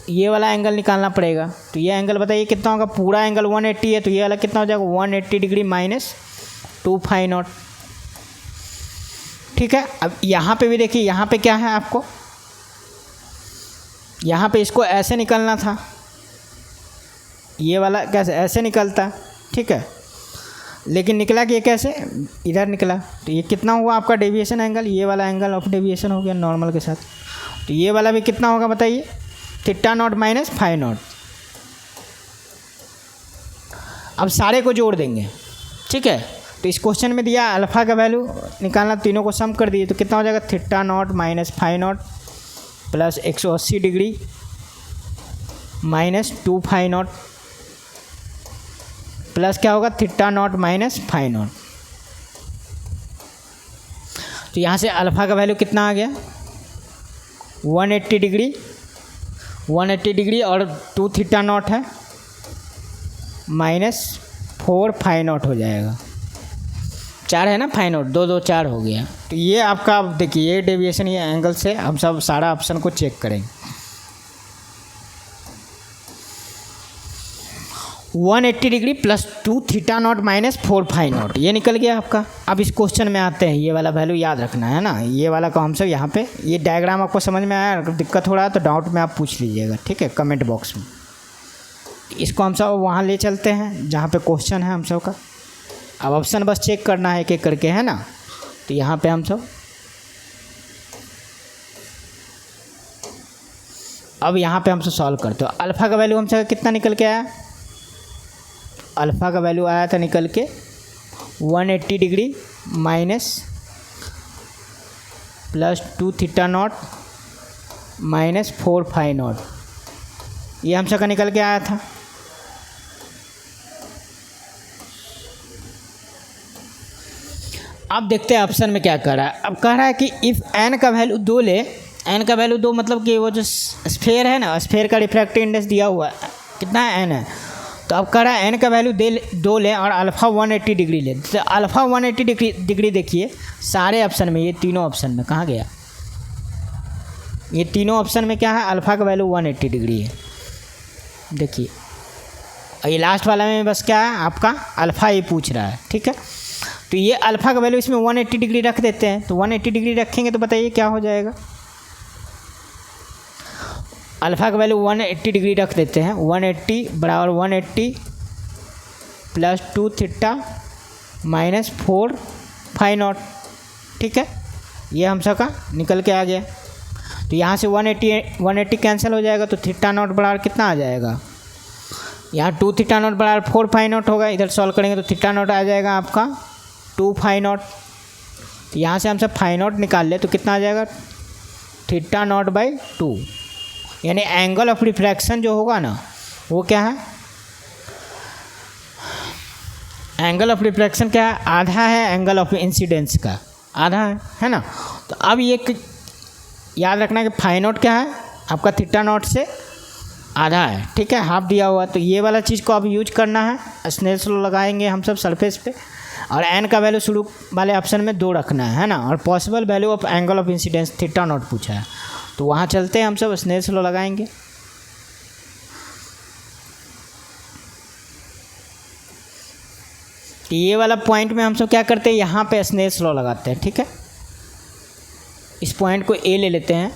ये वाला एंगल निकालना पड़ेगा। तो ये एंगल बताइए कितना होगा, पूरा एंगल 180 है, तो ये वाला कितना हो जाएगा 180 डिग्री माइनस 2 फाई नॉट, ठीक है। अब यहाँ पे भी देखिए, यहाँ पे क्या है आपको, यहाँ पे इसको ऐसे निकलना था, ये वाला कैसे ऐसे निकलता, ठीक है। लेकिन निकला कि ये कैसे इधर निकला। तो ये कितना हुआ आपका डेविएशन एंगल, ये वाला एंगल ऑफ डेविएशन हो गया नॉर्मल के साथ। तो ये वाला भी कितना होगा बताइए, theta naught minus phi naught. अब सारे को जोड़ देंगे, ठीक है। तो इस क्वेश्चन में दिया अल्फ़ा का वैल्यू निकालना, तीनों को सम कर दिए तो कितना हो जाएगा, theta naught minus phi naught plus 180 degree minus 2 phi naught plus क्या होगा theta naught minus phi naught. तो यहाँ से अल्फ़ा का वैल्यू कितना आ गया 180 डिग्री, 180 डिग्री और 2 थीटा नॉट है माइनस 4 फाई नॉट हो जाएगा। 4 है ना फाई नॉट, 2 2 4 हो गया। तो ये आपका अब देखिए ये डेविएशन ये एंगल से हम सब सारा ऑप्शन को चेक करेंगे। 180 degree plus 2 theta naught minus 4 phi naught ये निकल गया आपका। अब इस क्वेश्चन में आते हैं, ये वाला वैल्यू याद रखना है ना, ये वाला को हम सब यहाँ पे ये डायग्राम आपको समझ में आया, अगर दिक्कत हो रहा है तो डाउट में आप पूछ लीजिएगा, ठीक है, कमेंट बॉक्स में। इसको हम सब वहाँ ले चलते हैं जहाँ पे क्वेश्चन है हम सब का। अब ऑप्शन बस चेक करना है एक एक करके, है ना। तो यहाँ पे हम सब अब यहाँ पे हम सब सॉल्व करते हो। अल्फ़ा का वैल्यू हम सब कितना निकल के आया, अल्फ़ा का वैल्यू आया था निकल के 180 degree minus plus 2 theta naught minus 4 phi naught, ये हम सब का निकल के आया था। अब देखते हैं ऑप्शन में क्या कह रहा है। अब कह रहा है कि इफ़ एन का वैल्यू 2 ले, एन का वैल्यू 2 मतलब कि वो जो स्फेयर है ना, स्फेयर का रिफ्रैक्टिव इंडेक्स दिया हुआ है कितना है एन है। तो अब कह रहा है एन का वैल्यू 2 ले और अल्फ़ा 180 डिग्री ले। तो अल्फ़ा 180 डिग्री देखिए सारे ऑप्शन में, ये तीनों ऑप्शन में कहाँ गया, ये तीनों ऑप्शन में क्या है अल्फ़ा का वैल्यू 180 डिग्री है। देखिए और ये लास्ट वाला में बस क्या है आपका अल्फ़ा ही पूछ रहा है, ठीक है। तो ये अल्फ़ा का वैल्यू इसमें 180 डिग्री रख देते हैं। तो 180 डिग्री रखेंगे तो बताइए क्या हो जाएगा, अल्फ़ा का वैल्यू 180 डिग्री रख देते हैं। 180 बराबर 180 plus 2 theta minus 4 phi naught, ठीक है, ये हम सब का निकल के आ गया। तो यहाँ से 180 कैंसिल हो जाएगा, तो थीटा नॉट बराबर कितना आ जाएगा, यहाँ 2 थीटा नॉट बराबर 4 फाई नॉट होगा। इधर सॉल्व करेंगे तो थीटा नॉट आ जाएगा आपका 2 फाई नॉट। तो यहाँ से हम सब फाई नॉट निकाल ले तो कितना आ जाएगा थीटा नॉट बाई 2, यानी एंगल ऑफ रिफ्रैक्शन जो होगा ना वो क्या है, एंगल ऑफ रिफ्रैक्शन क्या है, आधा है एंगल ऑफ इंसिडेंस का, आधा है ना। तो अब ये याद रखना कि फाई नॉट क्या है आपका थीटा नॉट से आधा है, ठीक है, हाफ दिया हुआ। तो ये वाला चीज़ को अब यूज करना है, स्नेल्स लॉ लगाएंगे हम सब सरफेस पे। और एन का वैल्यू शुरू वाले ऑप्शन में 2 रखना है ना, और possible value of angle of incidence theta not पूछा है। तो वहाँ चलते हैं हम सब स्नेल्स लॉ लगाएंगे। ये वाला पॉइंट में हम सब क्या करते हैं, यहाँ पे स्नेल्स लॉ लगाते हैं, ठीक है। इस पॉइंट को ए ले लेते हैं।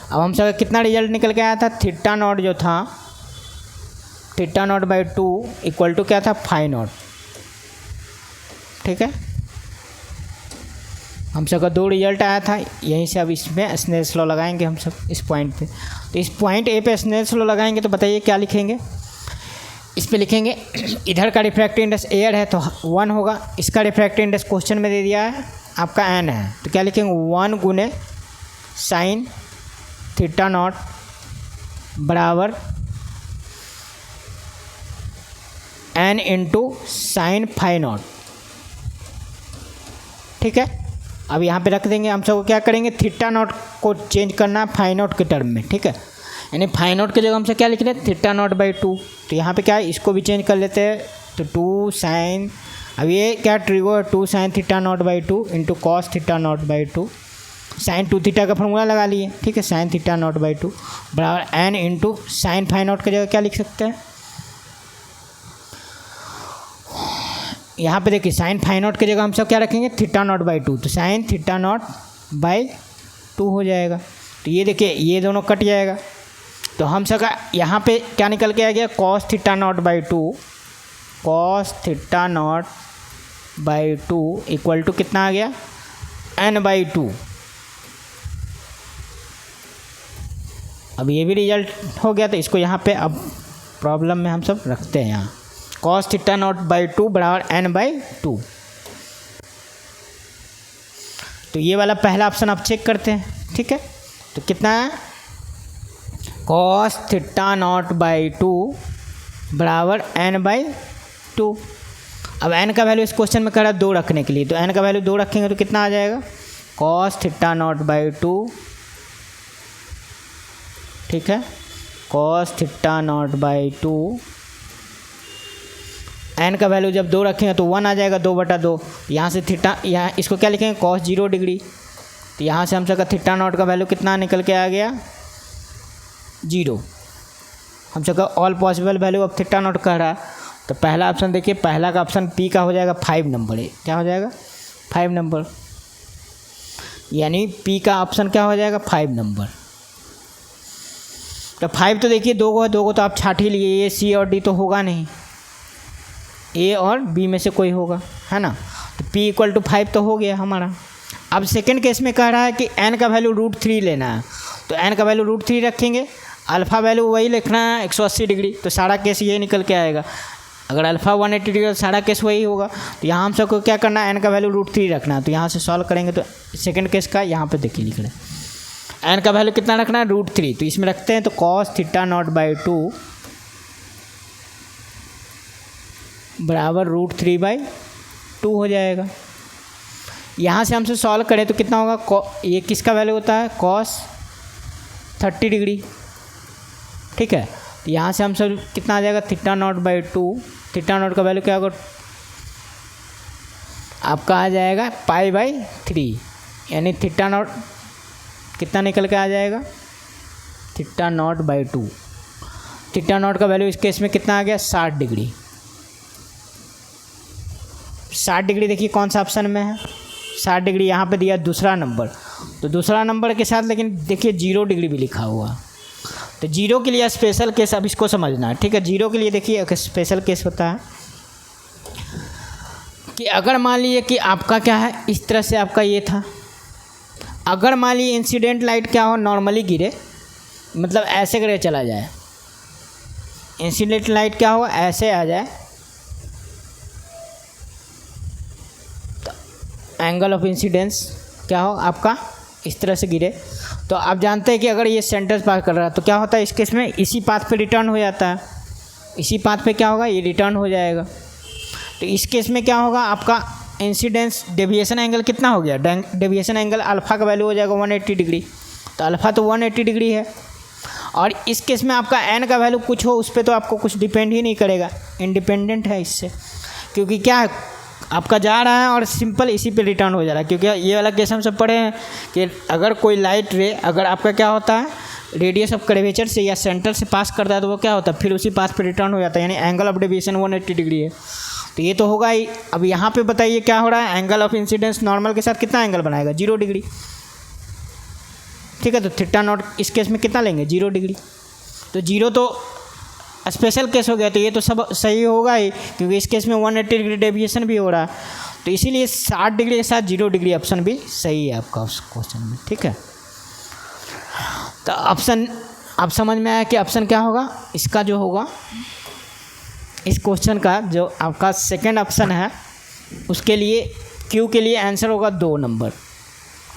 अब हम सब कितना रिजल्ट निकल के आया था, थीटा नॉट जो था theta naught by 2 equal to क्या था फाई नॉट, ठीक है। हम सब का 2 रिजल्ट आया था, यहीं से अब इसमें स्नेल्स लॉ लगाएंगे हम सब इस पॉइंट पे। तो इस पॉइंट ए पे स्नेल्स लॉ लगाएंगे तो बताइए क्या लिखेंगे, इस पे लिखेंगे इधर का रिफ्रैक्टिव इंडेक्स एयर है तो 1 होगा, इसका रिफ्रैक्टिव इंडेक्स क्वेश्चन में दे दिया है आपका एन है, तो क्या लिखेंगे 1 गुने साइन थीटा नॉट बराबर n into sine phi naught, ठीक है। अब यहाँ पे रख देंगे। हम सब क्या करेंगे, थीटा नॉट को चेंज करना है फाई नॉट के टर्म में, ठीक है, यानी फाई नॉट की जगह हमसे क्या लिख रहे हैं थीटा नॉट बाई 2। तो यहाँ पे क्या है, इसको भी चेंज कर लेते हैं, तो 2 साइन, अब ये क्या ट्रिगो है 2 sine theta naught by 2 into cos theta naught by 2, sine 2 theta का फॉर्मूला लगा लिए, ठीक है, साइन थीटा नॉट बाई 2 बराबर n into sine phi naught की जगह क्या लिख सकते हैं, यहाँ पे देखिए साइन फाई नॉट की जगह हम सब क्या रखेंगे थीटा नॉट बाई 2, तो साइन थीटा नॉट बाई 2 हो जाएगा। तो ये देखिए ये दोनों कट जाएगा, तो हम सब का यहाँ पे क्या निकल के आ गया cos theta naught by 2, cos theta naught by 2 equal to कितना आ गया n बाई 2। अब ये भी रिजल्ट हो गया, तो इसको यहाँ पे अब प्रॉब्लम में हम सब रखते हैं, यहाँ कॉस थीटा नॉट बाई 2 बराबर n बाई 2। तो ये वाला पहला ऑप्शन आप चेक करते हैं, ठीक है। तो कितना है कॉस थीटा नॉट बाई 2 बराबर n बाई 2। अब n का वैल्यू इस क्वेश्चन में करा 2 रखने के लिए, तो n का वैल्यू 2 रखेंगे तो कितना आ जाएगा, कॉस थीटा नॉट बाई 2, ठीक है, cos theta naught by 2, n का वैल्यू जब 2 रखेंगे तो 1 आ जाएगा, 2/2। यहाँ से थीटा, यहाँ इसको क्या लिखेंगे, कॉस 0 डिग्री। तो यहाँ से हम सबका थीटा नॉट का वैल्यू कितना निकल के आ गया, 0। हम सबका ऑल पॉसिबल वैल्यू अब थीटा नॉट कह रहा है। तो पहला ऑप्शन देखिए, पहला का ऑप्शन पी का हो जाएगा 5 नंबर है, क्या हो जाएगा 5 नंबर, यानी पी का ऑप्शन क्या हो जाएगा 5 नंबर। तो 5 तो देखिए 2 को तो आप छाट ही लिए, ये सी और डी तो होगा नहीं, ए और बी में से कोई होगा, है ना। तो p = 5 तो हो गया हमारा। अब सेकंड केस में कह रहा है कि n का वैल्यू √3 लेना है, तो n का वैल्यू √3 रखेंगे, अल्फ़ा वैल्यू वही लिखना है 180 डिग्री, तो सारा केस ये निकल के आएगा। अगर अल्फ़ा 180 डिग्री तो सारा केस वही होगा। तो यहाँ हम सबको क्या करना है, n का वैल्यू √3 रखना है। तो यहाँ से सॉल्व करेंगे तो सेकंड केस का यहाँ पे देखिए लिख रहे हैं, n का वैल्यू कितना रखना है, √3। तो इसमें रखते हैं, तो कॉस थीटा नॉट बाई 2 बराबर √3/2 हो जाएगा। यहाँ से हमसे सॉल्व करें तो कितना होगा, ये किसका वैल्यू होता है, कॉस 30 डिग्री, ठीक है। तो यहाँ से हम सब कितना आ जाएगा, theta naught by 2, theta not का वैल्यू क्या होगा आपका आ जाएगा π/3, यानी थीटा नॉट कितना निकल के आ जाएगा, theta naught by 2। Theta not का वैल्यू इस केस में कितना आ गया, 60 डिग्री। 60 डिग्री देखिए कौन सा ऑप्शन में है, 60 डिग्री यहाँ पे दिया दूसरा नंबर। तो दूसरा नंबर के साथ लेकिन देखिए 0 डिग्री भी लिखा हुआ। तो 0 के लिए स्पेशल केस, अब इसको समझना है, ठीक है। 0 के लिए देखिए एक स्पेशल केस होता है कि अगर मान लीजिए कि आपका क्या है, इस तरह से आपका ये था, अगर मान लीजिए इंसिडेंट लाइट क्या हो, नॉर्मली गिरे, मतलब ऐसे गिरे चला जाए, इंसिडेंट लाइट क्या हो, ऐसे आ जाए, एंगल ऑफ इंसिडेंस क्या हो आपका इस तरह से गिरे, तो आप जानते हैं कि अगर ये सेंटर पास कर रहा है तो क्या होता है इस केस में, इसी पाथ पे रिटर्न हो जाता है, इसी पाथ पे क्या होगा, ये रिटर्न हो जाएगा। तो इस केस में क्या होगा, आपका इंसिडेंस डेविएशन एंगल कितना हो गया, डेविएशन एंगल अल्फ़ा का वैल्यू हो जाएगा 180 डिग्री। तो अल्फ़ा तो 180 डिग्री है, और इस केस में आपका n का वैल्यू कुछ हो, उस पर तो आपको कुछ डिपेंड ही नहीं करेगा, इंडिपेंडेंट है इससे, क्योंकि क्या है आपका जा रहा है और सिंपल इसी पे रिटर्न हो जा रहा है। क्योंकि ये वाला केस हम सब पढ़े हैं कि अगर कोई लाइट रे अगर आपका क्या होता है, रेडियस ऑफ कर्वेचर से या सेंटर से पास करता है तो वो क्या होता है, फिर उसी पाथ पे रिटर्न हो जाता है, यानी एंगल ऑफ डेविएशन 180 डिग्री है। तो ये तो होगा ही। अब यहाँ पे बताइए क्या हो रहा है, एंगल ऑफ इंसिडेंस नॉर्मल के साथ कितना एंगल बनाएगा, 0 डिग्री, ठीक है। तो थीटा नॉट इस केस में कितना लेंगे, 0 डिग्री। तो 0 तो स्पेशल केस हो गया, तो ये तो सब सही होगा ही, क्योंकि इस केस में 180 डिग्री डेविएशन भी हो रहा है। तो इसीलिए 60 डिग्री के साथ 0 डिग्री ऑप्शन भी सही है आपका उस क्वेश्चन में, ठीक है। तो ऑप्शन अब समझ में आया कि ऑप्शन क्या होगा, इसका जो होगा इस क्वेश्चन का जो आपका सेकंड ऑप्शन है, उसके लिए क्यू के लिए आंसर होगा 2 नंबर।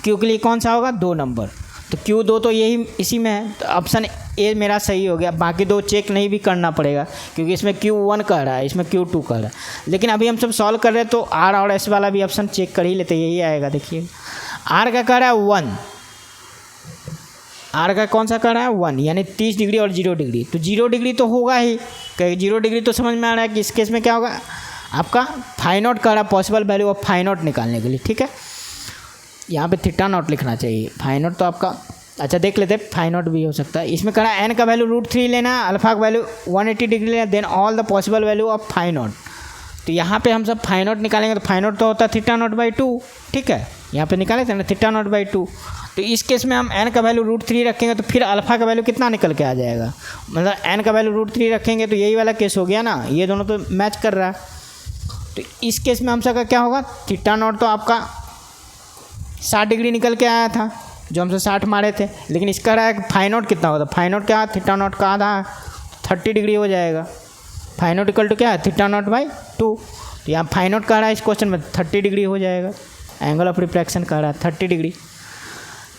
क्यू के लिए कौन सा होगा, 2 नंबर। तो Q2 तो यही इसी में है, तो ऑप्शन ए मेरा सही हो गया। बाकी 2 चेक नहीं भी करना पड़ेगा, क्योंकि इसमें Q1 कह रहा है, इसमें Q2 कह रहा है। लेकिन अभी हम सब सॉल्व कर रहे हैं तो R और S वाला भी ऑप्शन चेक कर ही लेते, यही आएगा। देखिए R का कह रहा है 1, R का कौन सा कह रहा है 1, यानी 30 डिग्री और 0 डिग्री। तो 0 डिग्री तो होगा ही, कहीं 0 डिग्री तो समझ में आ रहा है कि इस केस में क्या होगा आपका फाई नॉट कह रहा है, possible value of phi naught निकालने के लिए, ठीक है। यहाँ पे थीटा नॉट लिखना चाहिए, फाई नॉट तो आपका अच्छा देख लेते हैं, फाई नॉट भी हो सकता है। इसमें कह रहा है n का वैल्यू √3 लेना है, अल्फा का वैल्यू 180 डिग्री लेना, then all the possible value of phi naught. तो यहाँ पे हम सब फाई नॉट निकालेंगे, तो फाई नॉट तो होता है थीटा नॉट बाई 2, ठीक है। यहाँ पे निकाले थे ना थीटा नॉट बाई 2। तो इस केस में हम n का वैल्यू √3 रखेंगे, तो फिर अल्फा का वैल्यू कितना निकल के आ जाएगा, मतलब n का वैल्यू √3 रखेंगे तो यही वाला केस हो गया ना, ये दोनों तो मैच कर रहा है। तो इस केस में हम सबका क्या होगा, थीटा नॉट तो आपका 60 डिग्री निकल के आया था, जो हमसे 60 मारे थे। लेकिन इसका रहा है कि फाई नॉट कितना होता है, फाई नॉट क्या है, थीटा नॉट का आधा है, 30 डिग्री हो जाएगा। फाई नॉट इक्वल टू क्या है, थीटा नॉट बाई 2। तो यहाँ फाई नॉट कह रहा है इस क्वेश्चन में 30 डिग्री हो जाएगा, एंगल ऑफ रिफ्रैक्शन कह रहा है 30 डिग्री।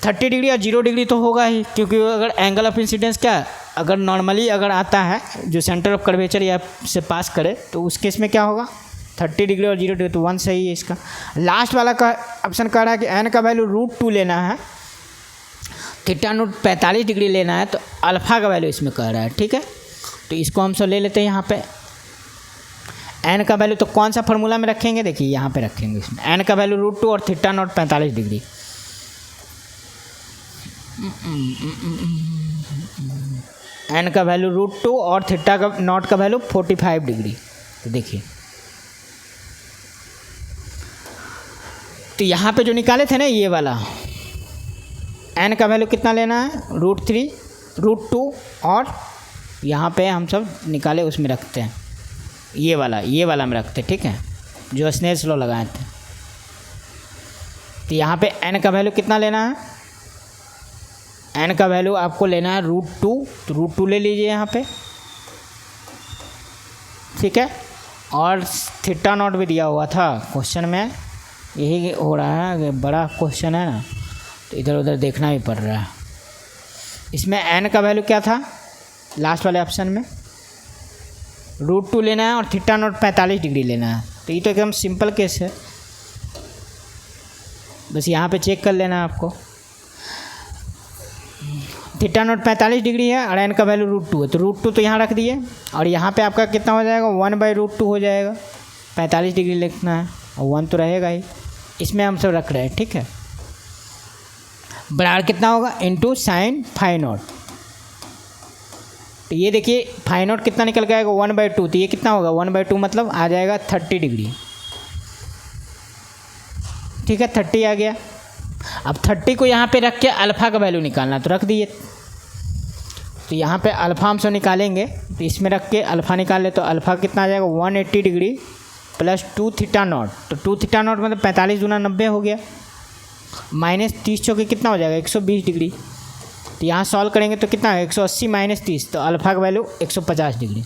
30 डिग्री और 0 डिग्री तो होगा ही, क्योंकि अगर एंगल ऑफ इंसिडेंस क्या है अगर नॉर्मली अगर आता है जो सेंटर ऑफ कर्वेचर या से पास करे तो उस केस में क्या होगा 30 डिग्री और 0 डिग्री, तो 1 सही है इसका। लास्ट वाला का ऑप्शन कह रहा है कि एन का वैल्यू √2 लेना है, थीटा नॉट 45 डिग्री लेना है, तो अल्फ़ा का वैल्यू इसमें कह रहा है। ठीक है, तो इसको हम सब ले लेते हैं यहाँ पे एन का वैल्यू। तो कौन सा फार्मूला में रखेंगे, देखिए यहाँ पे रखेंगे इसमें एन का वैल्यू √2 और थीटा नॉट 45 डिग्री। एन का वैल्यू √2 और थीटा का नॉट का वैल्यू 45 डिग्री। तो देखिए, तो यहाँ पे जो निकाले थे ना ये वाला एन का वैल्यू कितना लेना है √3 √2 और यहाँ पे हम सब निकाले उसमें रखते हैं, ये वाला में रखते हैं। ठीक है, जो स्नेल्स लॉ लगाए थे। तो यहाँ पे एन का वैल्यू कितना लेना है, एन का वैल्यू आपको लेना है √2, तो √2 ले लीजिए यहाँ पे। ठीक है, और थीटा नॉट भी दिया हुआ था क्वेश्चन में, यही हो रहा है, बड़ा क्वेश्चन है ना तो इधर उधर देखना भी पड़ रहा है। इसमें एन का वैल्यू क्या था लास्ट वाले ऑप्शन में, √2 लेना है और थीटा नॉट 45 डिग्री लेना है। तो ये तो एकदम सिंपल केस है, बस यहाँ पे चेक कर लेना है आपको। थीटा नॉट 45 डिग्री है और एन का वैल्यू √2 है, तो √2 तो यहाँ रख दिए और यहाँ पे आपका कितना हो जाएगा 1/√2 हो जाएगा। 45 डिग्री लिखना है और 1 तो रहेगा ही, इसमें हम सब रख रहे हैं। ठीक है, बराबर कितना होगा इंटू साइन फाई नॉट। तो ये देखिए फाई नॉट कितना निकल के आएगा 1/2, तो ये कितना होगा 1/2 मतलब आ जाएगा 30 डिग्री। ठीक है, 30 आ गया। अब 30 को यहाँ पे रख के अल्फ़ा का वैल्यू निकालना, तो रख दिए। तो यहाँ पे अल्फ़ा हम सब निकालेंगे, तो इसमें रख के अल्फ़ा निकाल ले, तो अल्फ़ा कितना आ जाएगा 180 डिग्री प्लस 2 थीटा नॉट। तो 2 थीटा नॉट मतलब 45 दूना 90 हो गया, माइनस 30 चौके कितना हो जाएगा 120 डिग्री। तो यहाँ सॉल्व करेंगे तो कितना है 180 माइनस 30, तो अल्फ़ा का वैल्यू 150 डिग्री।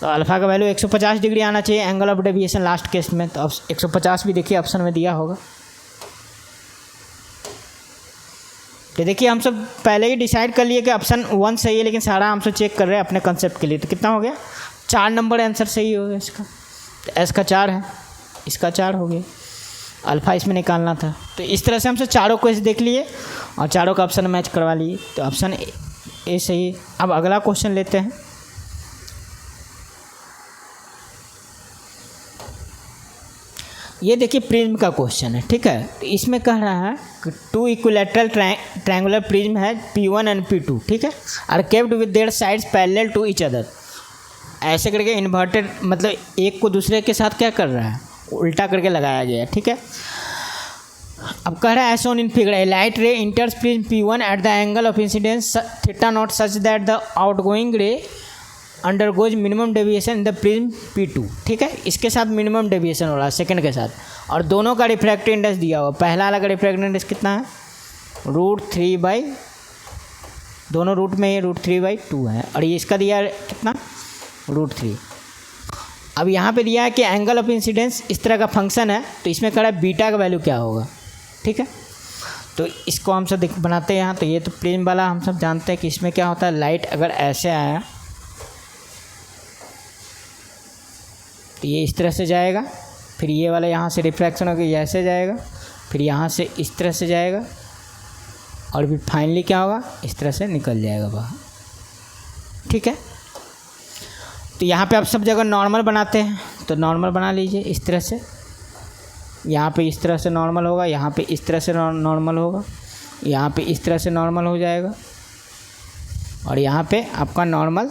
तो अल्फ़ा का वैल्यू 150 डिग्री आना चाहिए angle of deviation last case में। तो अब 150 भी देखिए ऑप्शन में दिया होगा। तो देखिए हम सब पहले ही डिसाइड कर लिए कि ऑप्शन 1 सही है, लेकिन सारा हम सब चेक कर रहे हैं अपने कंसेप्ट के लिए। तो कितना हो गया 4 नंबर आंसर सही हो गया इसका। तो एस का 4 है, इसका 4 हो गया, अल्फ़ा इसमें निकालना था। तो इस तरह से हम सब चारों को देख लिए और चारों का ऑप्शन मैच करवा लिए। तो ऑप्शन ए सही है। अब अगला क्वेश्चन लेते हैं। ये देखिए प्रिज्म का क्वेश्चन है। ठीक है, तो इसमें कह रहा है कि 2 इक्विलैटरल ट्रायंगुलर प्रिज्म है P1 एंड P2। ठीक है, are kept with their sides parallel to each other. ऐसे करके इन्वर्टेड मतलब एक को दूसरे के साथ क्या कर रहा है उल्टा करके लगाया गया है। ठीक है, अब कह रहा है as shown in figure a light ray enters prism P1 at the angle of incidence theta naught such that the outgoing ray undergoes minimum deviation in the prism P2। ठीक है, इसके साथ मिनिमम डेविएशन हो रहा है second के साथ, और दोनों का रिफ्रैक्टिव इंडेक्स दिया हुआ। पहला वाला का रिफ्रैक्टिव इंडेक्स कितना है √3/, दोनों रूट में ये √3/2 है, और ये इसका दिया है कितना √3। अब यहाँ पे दिया है कि एंगल ऑफ इंसिडेंस इस तरह का फंक्शन है, तो इसमें कह रहा है बीटा का वैल्यू क्या होगा। ठीक है, तो इसको हम सब बनाते हैं यहाँ। तो ये तो प्रिज्म वाला हम सब जानते हैं कि इसमें क्या होता है, लाइट अगर ऐसे आया तो ये इस तरह से जाएगा, फिर ये वाला यहाँ से रिफ्रैक्शन होकर ये ऐसे जाएगा, फिर यहाँ से इस तरह से जाएगा, और फिर फाइनली क्या होगा इस तरह से निकल जाएगा बाहर। ठीक है, तो यहाँ पे आप सब जगह नॉर्मल बनाते हैं, तो नॉर्मल बना लीजिए इस तरह से। यहाँ पे इस तरह से नॉर्मल होगा, यहाँ पे इस तरह से नॉर्मल होगा, यहाँ पे इस तरह से नॉर्मल हो जाएगा, और यहाँ पे आपका नॉर्मल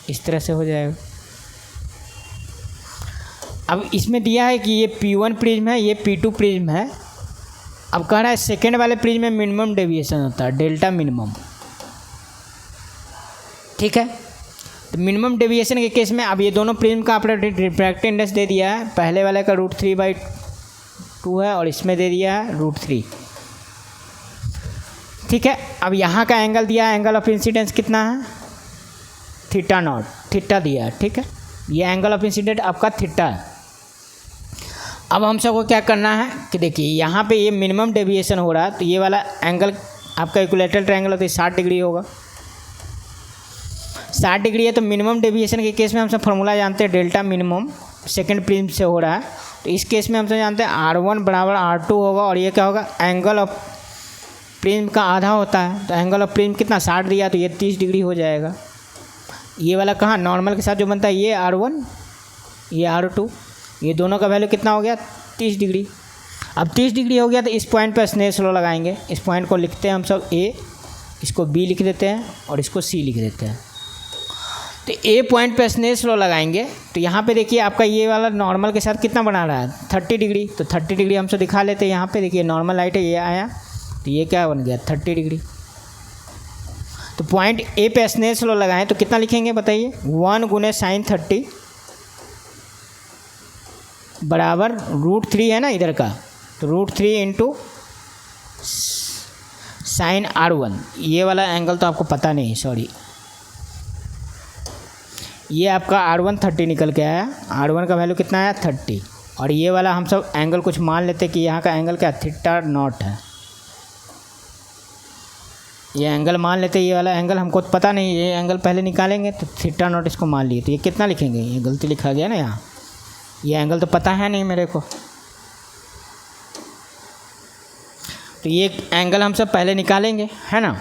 इस तरह से हो जाएगा। अब इसमें दिया है कि ये P1 प्रिज्म है, ये P2 प्रिज्म है। अब कह रहा है सेकेंड वाले प्रिज्म में मिनिमम डेविएशन होता है डेल्टा मिनिमम। ठीक है, तो मिनिमम डेविएशन के केस में अब ये दोनों प्रिज्म का आपने रिफ्रैक्टिव इंडेक्स दे दिया है। पहले वाले का √3/2 है और इसमें दे दिया है √3। ठीक है, अब यहाँ का एंगल दिया है, एंगल ऑफ इंसिडेंस कितना है थीटा नॉट, थीटा दिया है। ठीक है, ये एंगल ऑफ इंसिडेंट आपका थीटा है। अब हम सबको क्या करना है कि देखिए यहाँ पे ये मिनिमम डेविएशन हो रहा है, तो ये वाला एंगल आपका इक्विलैटरल ट्रायंगल है तो 60 डिग्री होगा। 60 डिग्री है तो मिनिमम डेविएशन के केस में हम सब फॉर्मूला जानते हैं, डेल्टा मिनिमम सेकंड प्रिज्म से हो रहा है, तो इस केस में हम सब जानते हैं R1 बराबर R2 होगा, और ये क्या होगा, एंगल ऑफ प्रिज्म का आधा होता है, तो एंगल ऑफ प्रिज्म कितना 60 दिया तो ये 30 डिग्री हो जाएगा। ये वाला कहाँ नॉर्मल के साथ जो बनता है ये R1 ये R2, ये दोनों का वैल्यू कितना हो गया 30 डिग्री। अब 30 डिग्री हो गया तो इस पॉइंट पर स्नेल्स लॉ लगाएंगे। इस पॉइंट को लिखते हैं हम सब A, इसको B लिख देते हैं और इसको C लिख देते हैं। तो A पॉइंट पे स्नेल्स लॉ लगाएंगे तो यहाँ पे देखिए आपका ये वाला नॉर्मल के साथ कितना बना रहा है 30 डिग्री, तो 30 डिग्री हम सब दिखा लेते हैं। यहाँ पे देखिए नॉर्मल लाइट है, ये आया तो ये क्या बन गया 30 डिग्री। तो पॉइंट A पे स्नेल्स लॉ लगाएं तो कितना लिखेंगे बताइए, 1 गुने साइन 30 बराबर √3 है ना इधर का, तो √3 इंटू साइन R1। ये वाला एंगल तो आपको पता नहीं, सॉरी, ये आपका R1 30 निकल के आया, R1 का वैल्यू कितना आया 30, और ये वाला हम सब एंगल कुछ मान लेते हैं कि यहाँ का एंगल क्या θ0 है, ये एंगल मान लेते हैं। ये वाला एंगल हमको पता नहीं, ये एंगल पहले निकालेंगे तो θ0 इसको मान लिए, तो ये कितना लिखेंगे, ये गलती लिखा गया ना यहाँ, ये एंगल तो पता है नहीं मेरे को, तो ये एंगल हम सब पहले निकालेंगे, है ना।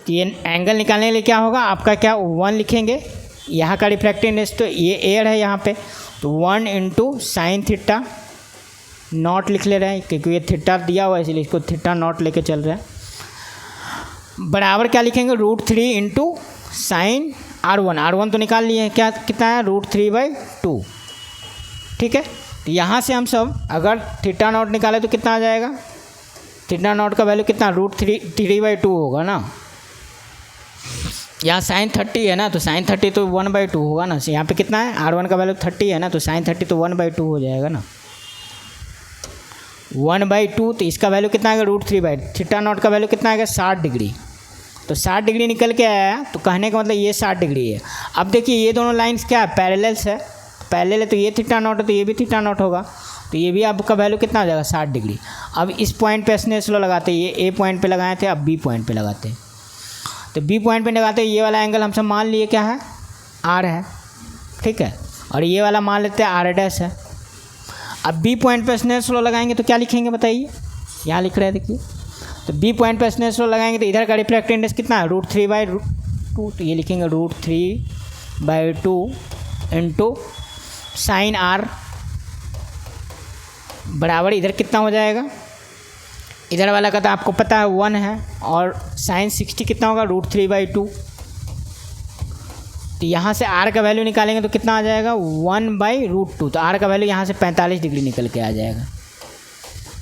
तो ये एंगल निकालने के लिए क्या होगा आपका, क्या 1 लिखेंगे, यहाँ का रिफ्रैक्टिव इंडेक्स तो ये एयर है यहाँ पे, तो 1 इंटू साइन θ0 लिख ले रहे हैं क्योंकि ये थीटा दिया हुआ है इसलिए इसको θ0 लेके चल रहे हैं, बराबर क्या लिखेंगे √3 इंटू साइन R1 तो निकाल लिए हैं, क्या कितना है √3/2, ठीक है। तो यहाँ से हम सब अगर θ0 निकाले तो कितना आ जाएगा, θ0 का वैल्यू कितना √3/2 होगा ना, यहाँ साइन 30 है ना तो साइन 30 तो 1/2 होगा ना, यहाँ पे कितना है R1 का वैल्यू 30 है ना तो साइन 30 तो 1/2 हो जाएगा ना, 1/2, तो इसका वैल्यू कितना आएगा √3/2, θ0 का वैल्यू कितना आएगा 60 डिग्री, तो 60 डिग्री निकल के आया, तो कहने का मतलब ये 60 डिग्री है। अब देखिए ये दोनों लाइंस क्या है पैरेलल्स है, पैरेलल है तो ये θ0 है तो ये भी θ0 होगा, तो ये भी आपका वैल्यू कितना हो जाएगा 60 डिग्री। अब इस पॉइंट पे स्नेल्स लॉ लगाते हैं, ये A पॉइंट पे लगाए थे, अब B पॉइंट पे लगाते हैं, तो B पॉइंट पे लगाते हैं, ये वाला एंगल हम सब मान लिए क्या है R है, ठीक है, और ये वाला मान लेते हैं R' है। अब B पॉइंट पे स्नेल्स लॉ लगाएंगे तो क्या लिखेंगे बताइए, यहाँ लिख रहे हैं देखिए, तो B पॉइंट पे स्नेल्स लॉ लगाएंगे तो इधर का रिफ्रैक्टिव इंडेक्स कितना है √3/2, तो ये लिखेंगे √3/2 इंटू साइन R बराबर इधर कितना हो जाएगा, इधर वाला का तो आपको पता है 1 है, और साइन 60 कितना होगा √3/2, तो यहाँ से R का वैल्यू निकालेंगे तो कितना आ जाएगा 1/√2, तो R का वैल्यू यहाँ से 45 डिग्री निकल के आ जाएगा।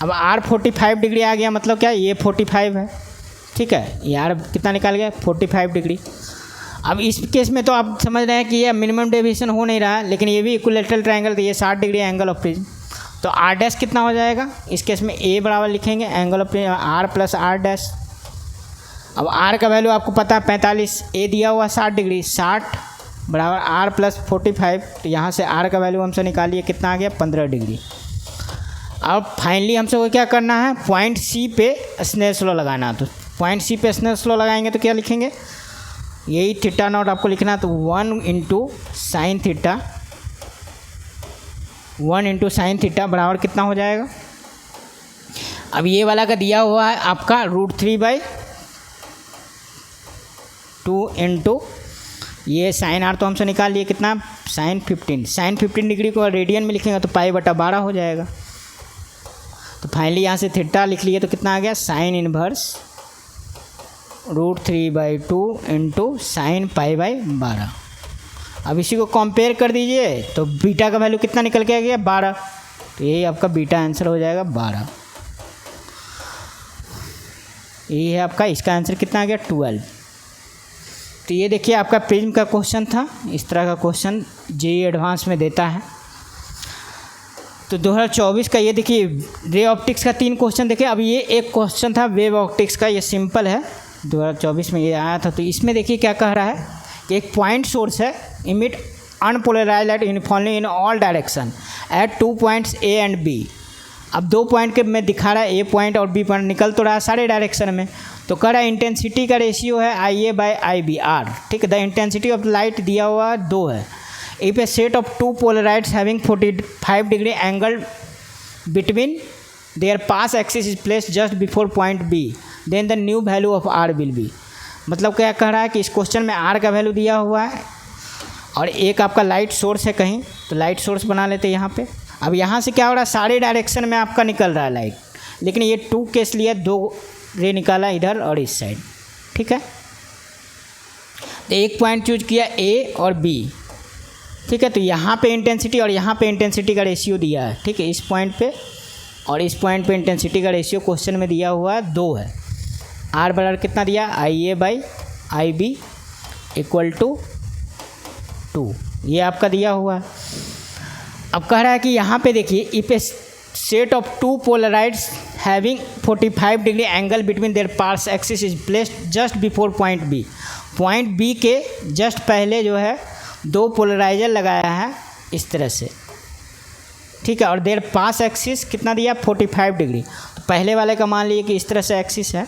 अब R 45 डिग्री आ गया, मतलब क्या ये 45 है, ठीक है, ये R कितना निकाल गया 45 डिग्री। अब इस केस में तो आप समझ रहे हैं कि ये मिनिमम डेविएशन हो नहीं रहा है, लेकिन ये भी इक्विलैटरल ट्रायंगल, तो ये 60 डिग्री एंगल ऑफ प्रिज्म, तो R' कितना हो जाएगा, इस केस में A बराबर लिखेंगे angle of R plus R'। अब R का वैल्यू आपको पता है 45, A दिया हुआ 60 डिग्री, 60 बराबर R प्लस 45, तो यहाँ से R का वैल्यू हमसे निकालिए कितना आ गया 15 डिग्री। अब फाइनली हम सबको क्या करना है, पॉइंट C पे स्नेल्स लॉ लगाना, तो पॉइंट C पे स्नेल्स लॉ लगाएंगे तो क्या लिखेंगे, यही θ0 आपको लिखना है, तो 1 इंटू साइन θ बराबर कितना हो जाएगा, अब ये वाला का दिया हुआ है आपका √3/2 इंटू ये साइन R तो हमसे निकाल लिए कितना साइन 15 डिग्री को रेडियन में लिखेंगे तो π/12 हो जाएगा। तो फाइनली यहाँ से थीटा लिख लिए तो कितना आ गया साइन इनवर्स √3/2 इंटू साइन π/12। अब इसी को कंपेयर कर दीजिए तो बीटा का वैल्यू कितना निकल के आ गया 12, तो यही आपका बीटा आंसर हो जाएगा 12। यही है आपका, इसका आंसर कितना आ गया 12। तो ये देखिए आपका प्रिज्म का क्वेश्चन था, इस तरह का क्वेश्चन जेईई एडवांस में देता है। तो 2024 का ये देखिए रे ऑप्टिक्स का 3 क्वेश्चन देखिए। अब ये एक क्वेश्चन था वेव ऑप्टिक्स का, ये सिंपल है, 2024 में ये आया था। तो इसमें देखिए क्या कह रहा है कि एक पॉइंट सोर्स है, emit unpolarized light uniformly in all direction at 2 points A and B। अब 2 पॉइंट के में दिखा रहा है, ए पॉइंट और बी पॉइंट निकल तो रहा है सारे डायरेक्शन में। तो कह रहा है इंटेंसिटी का रेशियो है IA/IB/R। ठीक है, द इंटेंसिटी ऑफ लाइट दिया हुआ 2 है। If a set of 2 polaroids having 45 degree angle between their pass axis is placed just before point B, then the new value of R will be. मतलब क्या कह रहा है कि इस क्वेश्चन में R का वैल्यू दिया हुआ है और एक आपका लाइट सोर्स है कहीं, तो लाइट सोर्स बना लेते हैं यहाँ पे। अब यहाँ से क्या हो रहा है, सारे डायरेक्शन में आपका निकल रहा है लाइट, लेकिन ये 2 केस लिया, 2 रे निकाला इधर और इस साइड। ठीक है, तो एक पॉइंट चूज किया A और B। ठीक है, तो यहाँ पे इंटेंसिटी और यहाँ पे इंटेंसिटी का रेशियो दिया है। ठीक है, इस पॉइंट पे और इस पॉइंट पे इंटेंसिटी का रेशियो क्वेश्चन में दिया हुआ है 2 है। R बराबर कितना दिया, IA/IB = 2, ये आपका दिया हुआ है। अब कह रहा है कि यहाँ पे देखिए, if a set of 2 polaroids having 45 degree angle between their pass axis is placed just before point B. Point B के जस्ट पहले जो है 2 पोलराइजर लगाया है इस तरह से। ठीक है, और देयर पास एक्सिस कितना दिया, 45 डिग्री। तो पहले वाले का मान लिए कि इस तरह से एक्सिस है,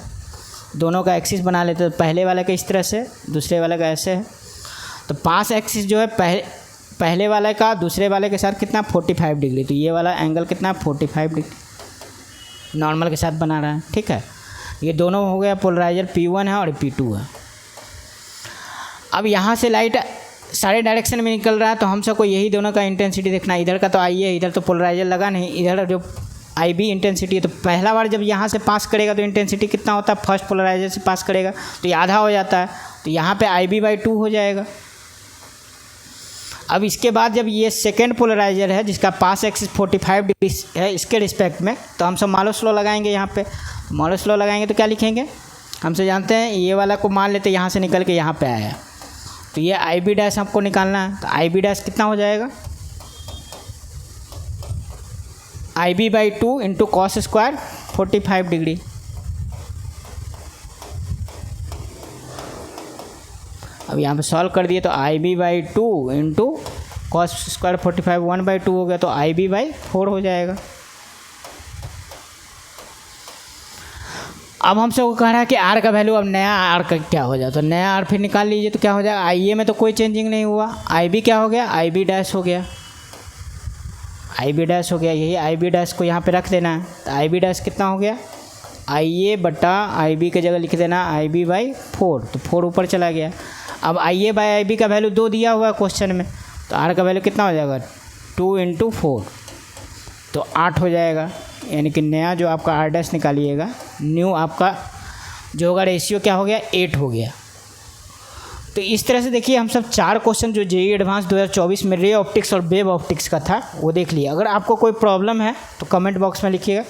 दोनों का एक्सिस बना लेते, तो पहले वाले का इस तरह से, दूसरे वाले का ऐसे है। तो पास एक्सिस जो है पहले वाले का दूसरे वाले के साथ कितना, 45 डिग्री। तो ये वाला एंगल कितना, 45 डिग्री नॉर्मल के साथ बना रहा है। ठीक है, ये दोनों हो गया पोलराइजर, P1 है और P2 है। अब यहाँ से लाइट सारे डायरेक्शन में निकल रहा है, तो हम सबको यही दोनों का इंटेंसिटी देखना है। इधर का तो IA है, इधर तो पोलराइजर लगा नहीं, इधर जो IB इंटेंसिटी है। तो पहला बार जब यहाँ से पास करेगा तो इंटेंसिटी कितना होता है, फर्स्ट पोलराइजर से पास करेगा तो ये आधा हो जाता है, तो यहाँ पे IB/2 हो जाएगा। अब इसके बाद जब ये सेकेंड पोलराइजर है जिसका पास एक्सिस 45 डिग्री है, इसके रिस्पेक्ट में, तो हम सब मालोस लॉ लगाएंगे। यहाँ पे मालोस लॉ लगाएंगे तो क्या लिखेंगे, हमसे जानते हैं ये वाला को मान लेते हैं यहाँ से निकल के यहाँ पे आया, तो ये IB' हमको निकालना है। तो IB' कितना हो जाएगा, IB/2 × cos² 45 डिग्री। अब यहाँ पे सॉल्व कर दिए तो IB/2 × cos² 45 1/2 हो गया, तो IB/4 हो जाएगा। अब हम सबको कह रहा है कि R का वैल्यू, अब नया R का क्या हो जाए, तो नया R फिर निकाल लीजिए। तो क्या हो जाएगा, IA में तो कोई चेंजिंग नहीं हुआ, IB क्या हो गया, IB' हो गया, IB' हो गया। यही IB' को यहाँ पे रख देना है, तो IB' कितना हो गया, IA/IB की जगह लिख देना IB/4, तो 4 ऊपर चला गया। अब IA/IB का वैल्यू 2 दिया हुआ है क्वेश्चन में, तो R का वैल्यू कितना हो जाएगा, 2 × 4, तो 8 हो जाएगा। यानी कि नया जो आपका R' निकालिएगा, न्यू आपका जो होगा रेशियो क्या हो गया, 8 हो गया। तो इस तरह से देखिए हम सब 4 क्वेश्चन जो JEE एडवांस 2024 में रे ऑप्टिक्स और वेव ऑप्टिक्स का था वो देख लिया। अगर आपको कोई प्रॉब्लम है तो कमेंट बॉक्स में लिखिएगा।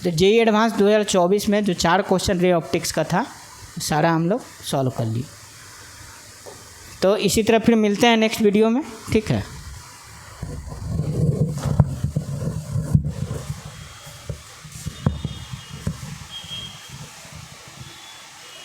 तो JEE एडवांस 2024 में जो 4 क्वेश्चन रे ऑप्टिक्स का था सारा हम लोग सॉल्व कर लिए। तो इसी तरह फिर मिलते हैं नेक्स्ट वीडियो में। ठीक है।